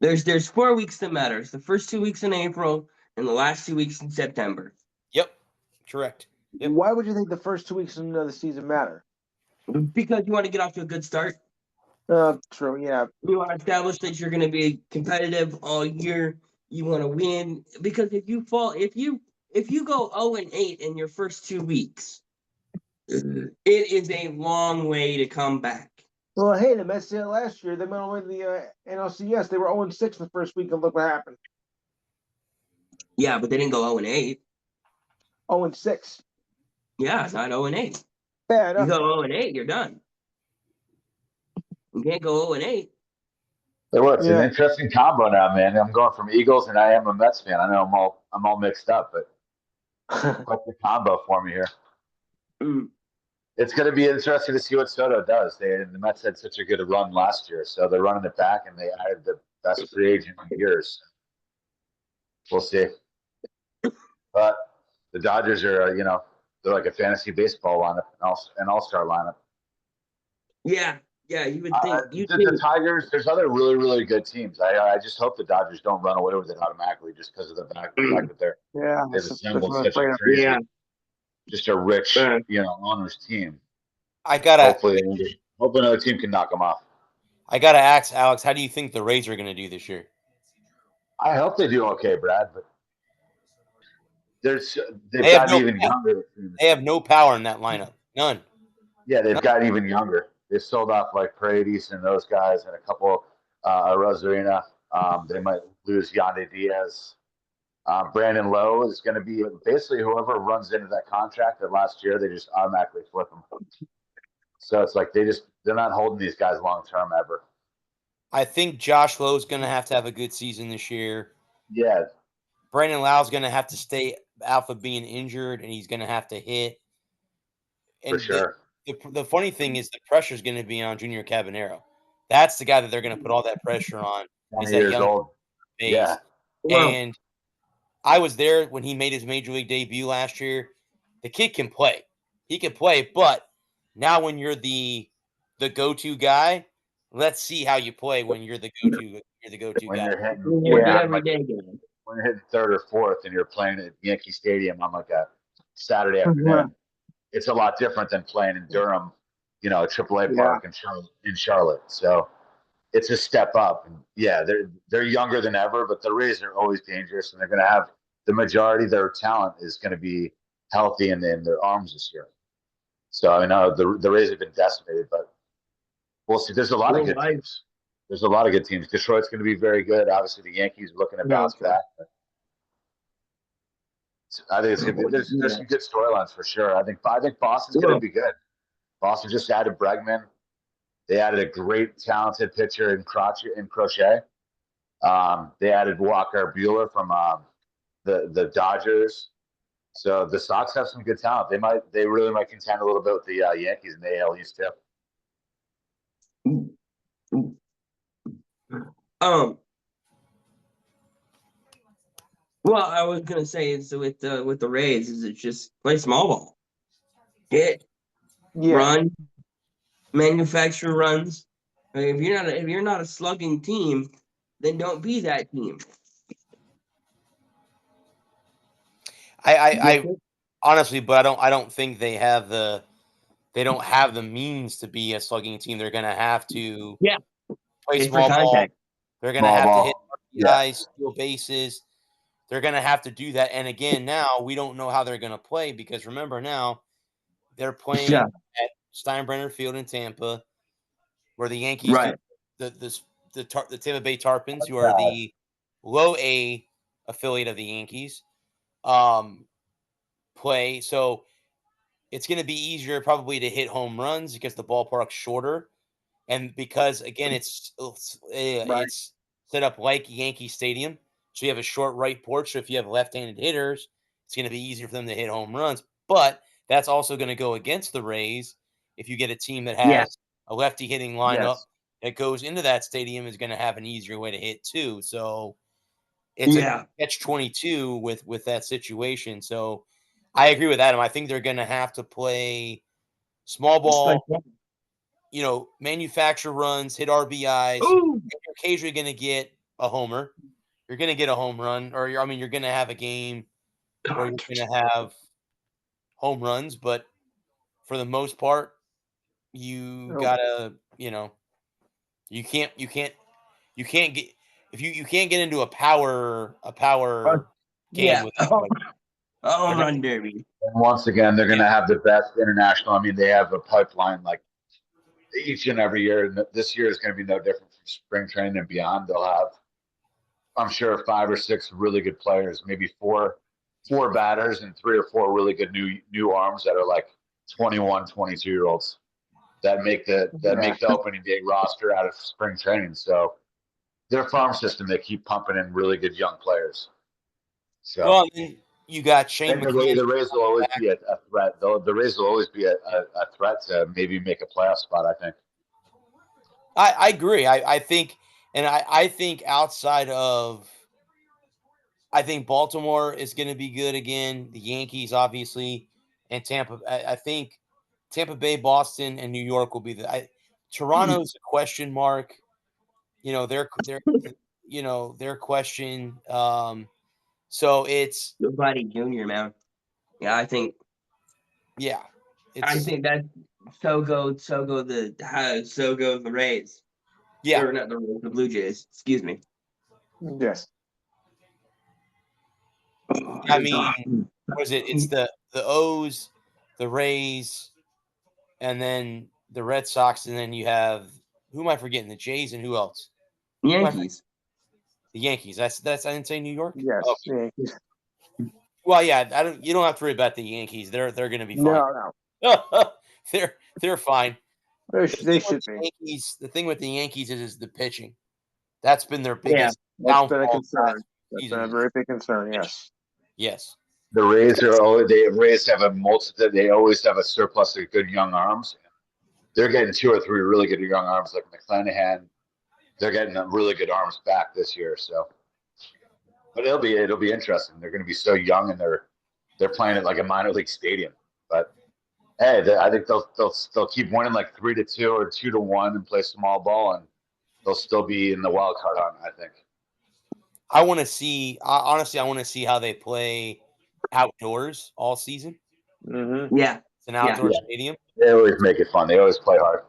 There's 4 weeks that matter. It's the first 2 weeks in April and the last 2 weeks in September. Yep. Correct. Yep. Why would you think the first 2 weeks of the season matter? Because you want to get off to a good start. True, yeah. You want to establish that you're going to be competitive all year. You want to win because if you go 0-8 in your first 2 weeks, it is a long way to come back. Well, hey, the Mets did it last year. They went over the NLCS. They were 0-6 the first week, and look what happened. Yeah, but they didn't go 0-8. 0-6. Yeah, not 0-8. Yeah, you go 0-8, you're done. You can't go 0-8. It's an interesting combo now, man. I'm going from Eagles, and I am a Mets fan. I know I'm all mixed up, but quite the combo for me here. It's going to be interesting to see what Soto does. The Mets had such a good run last year, so they're running it back, and they hired the best free agent in years. We'll see. But the Dodgers are, they're like a fantasy baseball lineup, an all-star lineup. Yeah, you would think. The Tigers, there's other really, really good teams. I just hope the Dodgers don't run away with it automatically just because of the fact that they've assembled such a crazy, just a rich, owners team. Hopefully another team can knock them off. I gotta ask Alex, how do you think the Rays are going to do this year? I hope they do okay, Brad. But they've gotten even younger. They have no power in that lineup. None. Yeah, they've gotten even younger. They sold off like Paredes and those guys, and a couple Rosarina. They might lose Yandy Diaz. Brandon Lowe is going to be basically whoever runs into that contract that last year, they just automatically flip them. So it's like they're not holding these guys long term ever. I think Josh Lowe's going to have a good season this year. Yeah. Brandon Lowe's going to have to stay out of being injured, and he's going to have to hit. And for sure. The funny thing is the pressure is going to be on Junior Cabanero. That's the guy that they're going to put all that pressure on. 20 years old. Base. Yeah. And I was there when he made his major league debut last year. The kid can play. He can play, but now when you're the go-to guy, let's see how you play when you're the go-to when guy. When you're hitting third or fourth and you're playing at Yankee Stadium on like a Saturday afternoon, it's a lot different than playing in Durham, AAA park in Charlotte. So it's a step up. And they're younger than ever, but the Rays are always dangerous, and they're going to have the majority of their talent is going to be healthy and in their arms this year. So I know the Rays have been decimated, but we'll see. There's a lot of good teams. There's a lot of good teams. Detroit's going to be very good. Obviously, the Yankees are looking to bounce back. I think it's gonna be, there's some good storylines for sure. I think Boston's going to be good. Boston just added Bregman. They added a great, talented pitcher in Crochet. They added Walker Buehler from the Dodgers. So the Sox have some good talent. They really might contend a little bit with the Yankees in the AL East too. Well, I was gonna say is with the Rays is it just play small ball, run, manufacture runs. I mean, if you're not a slugging team, then don't be that team. I honestly, but I don't think they don't have the means to be a slugging team. They're going to have to play small ball. They're going to have to hit guys, steal bases. they're going to have to do that. And again, now we don't know how they're going to play because remember now they're playing at Steinbrenner Field in Tampa, where the Yankees, the Tampa Bay Tarpons, who are the low A affiliate of the Yankees, play. So it's going to be easier probably to hit home runs because the ballpark's shorter. And because, again, it's set up like Yankee Stadium. So you have a short right porch. So if you have left-handed hitters, it's going to be easier for them to hit home runs. But that's also going to go against the Rays. If you get a team that has a lefty hitting lineup that goes into that stadium is going to have an easier way to hit too. So it's a catch-22 with that situation. So I agree with Adam. I think they're going to have to play small ball, manufacture runs, hit RBIs. You're occasionally going to get a homer. You're going to get a home run, or you're going to have a game where you're going to have home runs. But for the most part, you gotta, you can't get if you can't get into a power game with home run derby. And once again, they're going to have the best international. I mean, they have a pipeline like each and every year. And this year is going to be no different from spring training and beyond. They'll have, I'm sure, 5 or 6 really good players, maybe four batters and 3 or 4 really good new arms that are like 21, 22-year-olds that make the opening day roster out of spring training. So their farm system, they keep pumping in really good young players. So. Well, you got Shane McClanahan. The Rays will always be a threat. The Rays will always be a threat to maybe make a playoff spot, I think. I agree. I think outside of, I think Baltimore is going to be good again. The Yankees, obviously, and Tampa. I think Tampa Bay, Boston, and New York will be Toronto's a question mark. Their question. So it's Vladdy Jr., man. Yeah, I think. Yeah, I think that so go the Rays. Yeah, or not the Rays, the Blue Jays. Excuse me. Yes. I mean, what is it? It's the O's, the Rays, and then the Red Sox, and then you have who am I forgetting? The Jays and who else? Yankees. The Yankees. That's I didn't say New York. Yes. Okay. Well, yeah. You don't have to worry about the Yankees. They're going to be fine. No. they're fine. They should be. The thing with the Yankees is the pitching. That's been their biggest that's been a concern. That's been a very big concern. Yes. Yes. The Rays they always have a surplus of good young arms. They're getting 2 or 3 really good young arms like McClanahan. They're getting really good arms back this year. So, but it'll be interesting. They're going to be so young and they're playing at like a minor league stadium. But hey, I think they'll keep winning like 3-2 or 2-1 and play small ball, and they'll still be in the wild card hunt, I think. I want to see. Honestly, I want to see how they play outdoors all season. Mm-hmm. Yeah, it's an outdoor stadium. They always make it fun. They always play hard.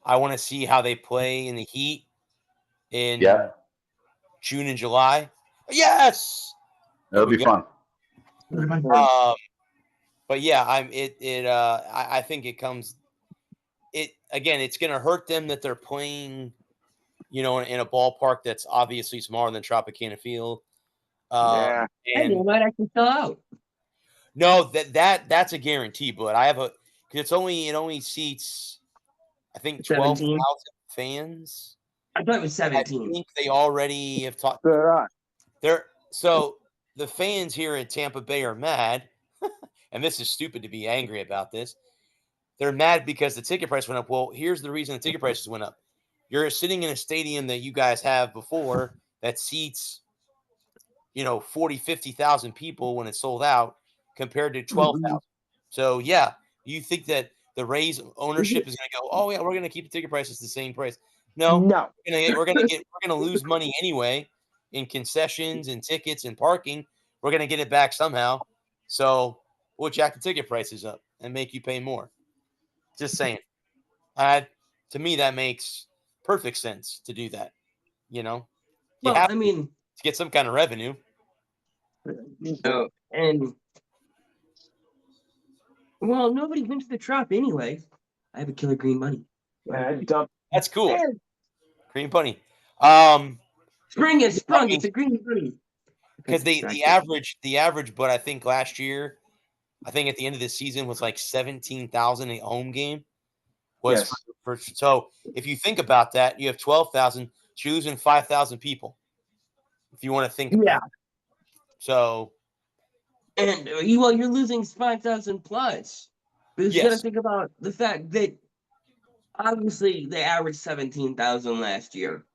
I want to see how they play in the heat in June and July. Yes, it'll be fun. But yeah, I think it comes. It's going to hurt them that they're playing, in a ballpark that's obviously smaller than Tropicana Field. And they might actually sell out. No, that's a guarantee. But I have because it only seats, I think 12,000 fans. I thought it was 17. I think they already have talked. So the fans here in Tampa Bay are mad, and this is stupid to be angry about this. They're mad because the ticket price went up. Well, here's the reason the ticket prices went up. You're sitting in a stadium that you guys have before that seats, 40, 50,000 people when it's sold out compared to 12,000. Mm-hmm. So, yeah, you think that the Rays ownership is going to go, oh, yeah, we're going to keep the ticket prices the same price. No. We're going to lose money anyway in concessions and tickets and parking. We're going to get it back somehow. So we'll jack the ticket prices up and make you pay more. Just saying. To me, that makes perfect sense to do that. Well, I mean, to get some kind of revenue. And well, nobody went to the Trop anyway. I have a killer green bunny. That's cool. Yeah. Green bunny. Spring has sprung. It's a green bunny. Because the average, but I think last year, I think at the end of the season was like 17,000 a home game. Was Yes. so if you think about that, you have 12,000, choosing 5,000 people. If you want to think about it. So and you're losing 5,000 plus. But you got to think about the fact that obviously they averaged 17,000 last year,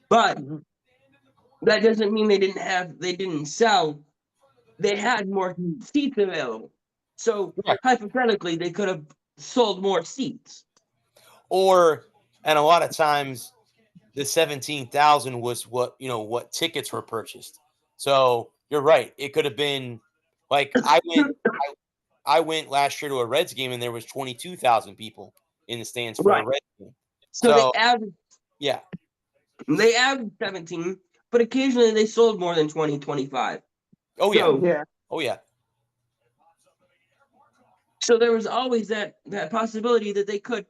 but that doesn't mean they didn't sell. They had more seats available, so hypothetically they could have sold more seats. And a lot of times, the 17,000 was what tickets were purchased. So you're right. It could have been like I went last year to a Reds game and there was 22,000 people in the stands for a Reds game. So they averaged. Yeah. They averaged 17, but occasionally they sold more than 20, 25. Oh yeah. So, yeah. Oh yeah. So there was always that possibility that they could,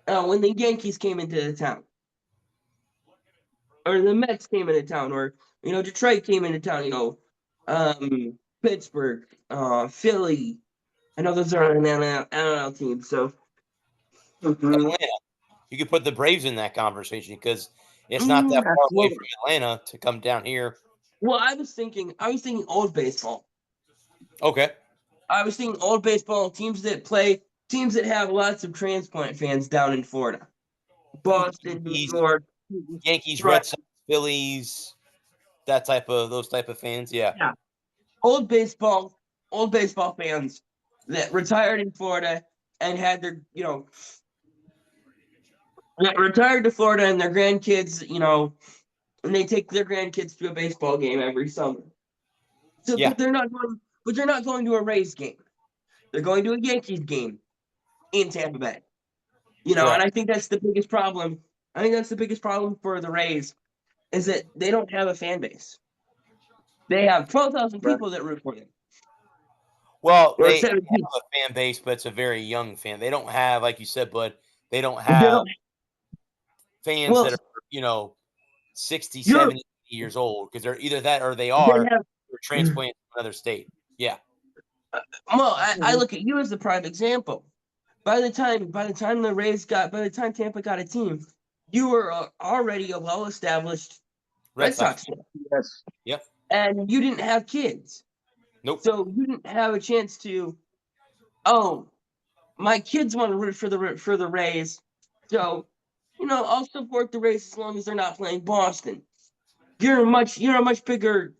when the Yankees came into the town, or the Mets came into town, or Detroit came into town. Pittsburgh, Philly. I know those are an NL team. So Atlanta. You could put the Braves in that conversation because it's not that far away from Atlanta to come down here. Well, I was thinking old baseball. Okay. I was thinking old baseball, teams that have lots of transplant fans down in Florida. Boston, New York. Yankees, Red Sox, Phillies, those type of fans, yeah. Yeah. Old baseball fans that retired in Florida and had their, that retired to Florida and their grandkids, and they take their grandkids to a baseball game every summer. So but they're not going to a Rays game. They're going to a Yankees game in Tampa Bay. And I think that's the biggest problem. I think that's the biggest problem for the Rays is that they don't have a fan base. They have 12,000 people that root for them. Well, they have a fan base, but it's a very young fan. They don't have, like you said, but they don't have fans that are, 60, 70 years old because they're either that or they're transplanted from another state. Yeah. Well, I look at you as the prime example. By the time Tampa got a team, you were already a well-established Red Sox fan. Yes. Yep. And you didn't have kids. Nope. So you didn't have a chance to. Oh, my kids want to root for the Rays, so I'll support the Rays as long as they're not playing Boston. You're a much bigger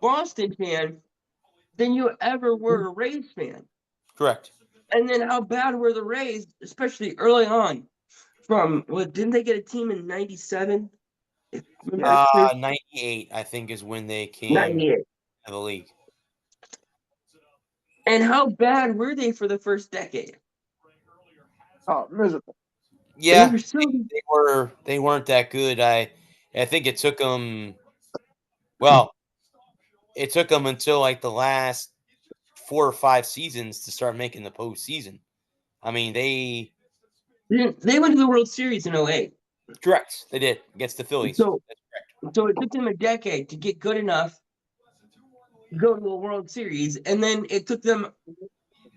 Boston fan than you ever were a Rays fan. Correct. And then how bad were the Rays, especially early on? Didn't they get a team in '97? 98, I think, is when they came to the league. And how bad were they for the first decade? Oh, miserable. Yeah, they weren't that good. I think it took them. Well, it took them until like the last 4 or 5 seasons to start making the postseason. I mean, they went to the World Series in 2008. Correct, they did against the Phillies. So it took them a decade to get good enough to go to a World Series, and then it took them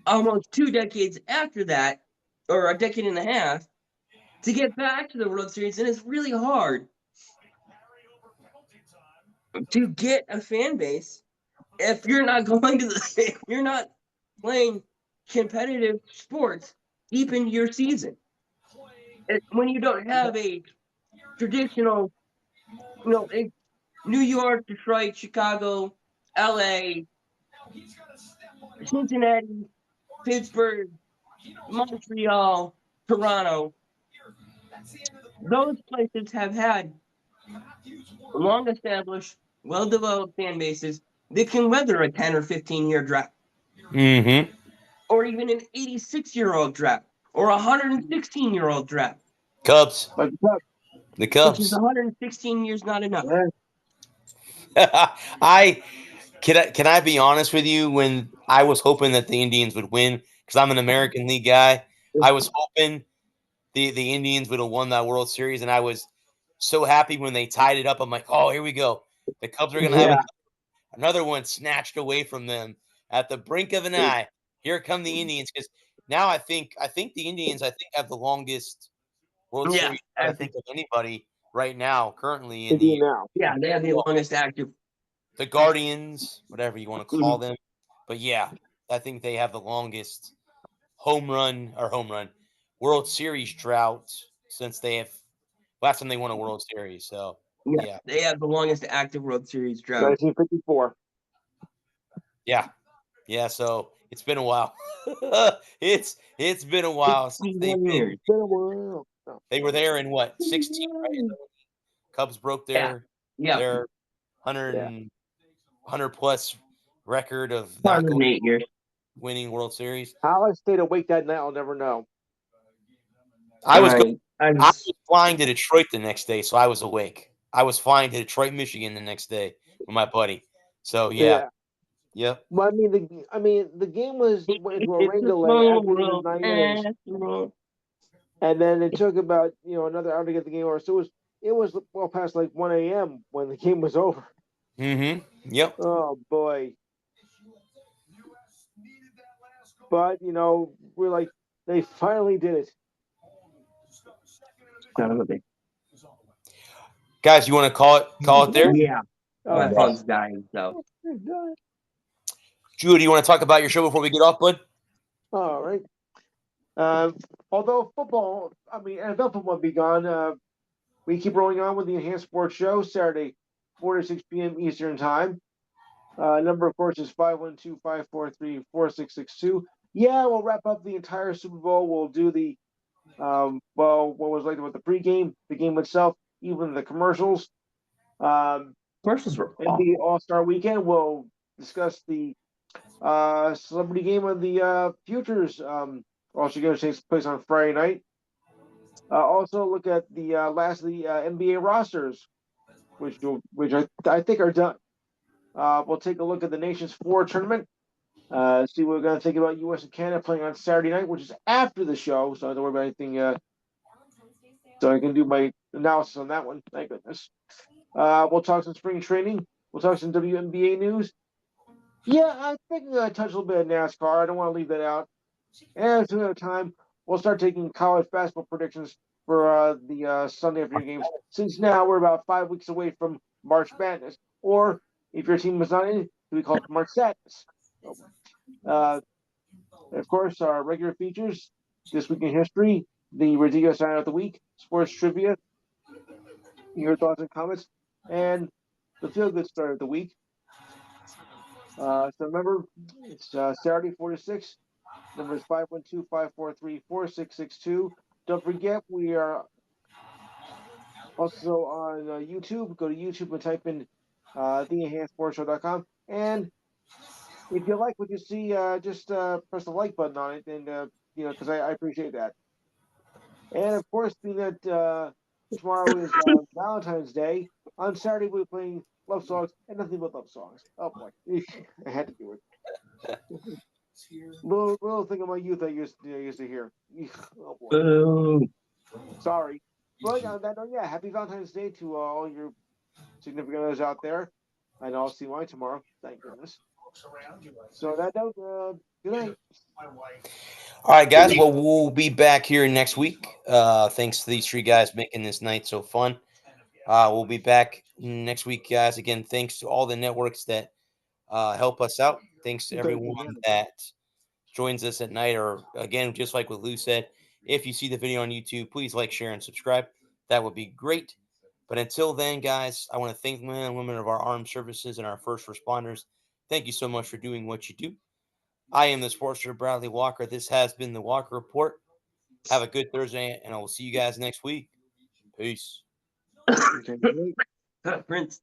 almost 2 decades after that, or a decade and a half, to get back to the World Series, and it's really hard to get a fan base if you're not if you're not playing competitive sports deep into your season. When you don't have a traditional, New York, Detroit, Chicago, LA, Cincinnati, Pittsburgh, Montreal, Toronto. Those places have had long-established, well-developed fan bases that can weather a 10 or 15-year drought. Mm-hmm. Or even an 86-year-old drought. Or a 116-year-old drought. Cubs. The Cubs. Which is 116 years not enough. I Can I be honest with you? When I was hoping that the Indians would win, because I'm an American League guy, I was hoping the Indians would have won that World Series, and I was so happy when they tied it up. I'm like, oh, here we go. The Cubs are going to have another one snatched away from them at the brink of an eye. Here come the Indians, because now I think the Indians have the longest World Series of anybody right now, currently in the Yeah, they have the longest active. The Guardians, whatever you want to call them, but yeah, I think they have the longest home run World Series drought since they have last time they won a World Series. So yeah, they have the longest active World Series drought. 1954. Yeah. So it's been a while. it's been a while since they were there in what 16, right? Cubs broke their 100 plus record of not winning World Series. How I stayed awake that night, I'll never know. I was flying to Detroit the next day, so I was awake. I was flying to Detroit, Michigan the next day with my buddy. So yeah. Well, I mean, the game was into a rain delay after the 9 innings, and then it took about another hour to get the game over. So it was well past like 1 a.m. when the game was over. Mm-hmm. Yep. Oh boy. But we're like, they finally did it. Guys, you want to call it there? Yeah. My phone's dying, so. Drew, do you want to talk about your show before we get off, bud? All right. Although football, NFL football will be gone. We keep rolling on with the Enhanced Sports Show Saturday, 4 to 6 p.m. Eastern Time. Number, of course, is 512-543-4662. Yeah, we'll wrap up the entire Super Bowl. We'll do the, what was like about the pregame, the game itself, even the commercials. Commercials were and the All-Star Weekend. We'll discuss the celebrity game of the futures. Also going to take place on Friday night. Also look at the last of the NBA rosters, which I think are done. We'll take a look at the Nations 4 tournament. See what we're going to think about U.S. and Canada playing on Saturday night, which is after the show, so I don't worry about anything. So I can do my analysis on that one. Thank goodness. We'll talk some spring training. We'll talk some WNBA news. Yeah, I think I'm going to touch a little bit of NASCAR. I don't want to leave that out. And at another time, we'll start taking college basketball predictions for the Sunday afternoon games. Since now we're about 5 weeks away from March Madness, or if your team was not in, we call it March Sadness. Of course, our regular features, This Week in History, the ridiculous sign of the week, sports trivia, your thoughts and comments, and the feel good story of the week. So remember, it's Saturday 4 to 6. Number is 512-543-4662. Don't forget, we are also on YouTube. Go to YouTube and type in theenhancedsportshow.com. And if you like what you see, just press the like button on it, and because I appreciate that. And of course, being that tomorrow is Valentine's Day, on Saturday we're playing love songs and nothing but love songs. Oh boy, I had to do it. little thing of my youth I used to hear. Oh boy. Sorry. But on that note, happy Valentine's Day to all your significant others out there. And I'll see you tomorrow. Thank goodness. So that note, good night. All right, guys. Well, we'll be back here next week. Thanks to these three guys making this night so fun. We'll be back next week, guys. Again, thanks to all the networks that help us out. Thanks to everyone that joins us at night. Or again, just like what Lou said, if you see the video on YouTube, please like, share, and subscribe. That would be great. But until then, guys, I want to thank men and women of our armed services and our first responders. Thank you so much for doing what you do. I am the Sportster Bradley Walker. This has been the Walker Report. Have a good Thursday, and I will see you guys next week. Peace. Prince.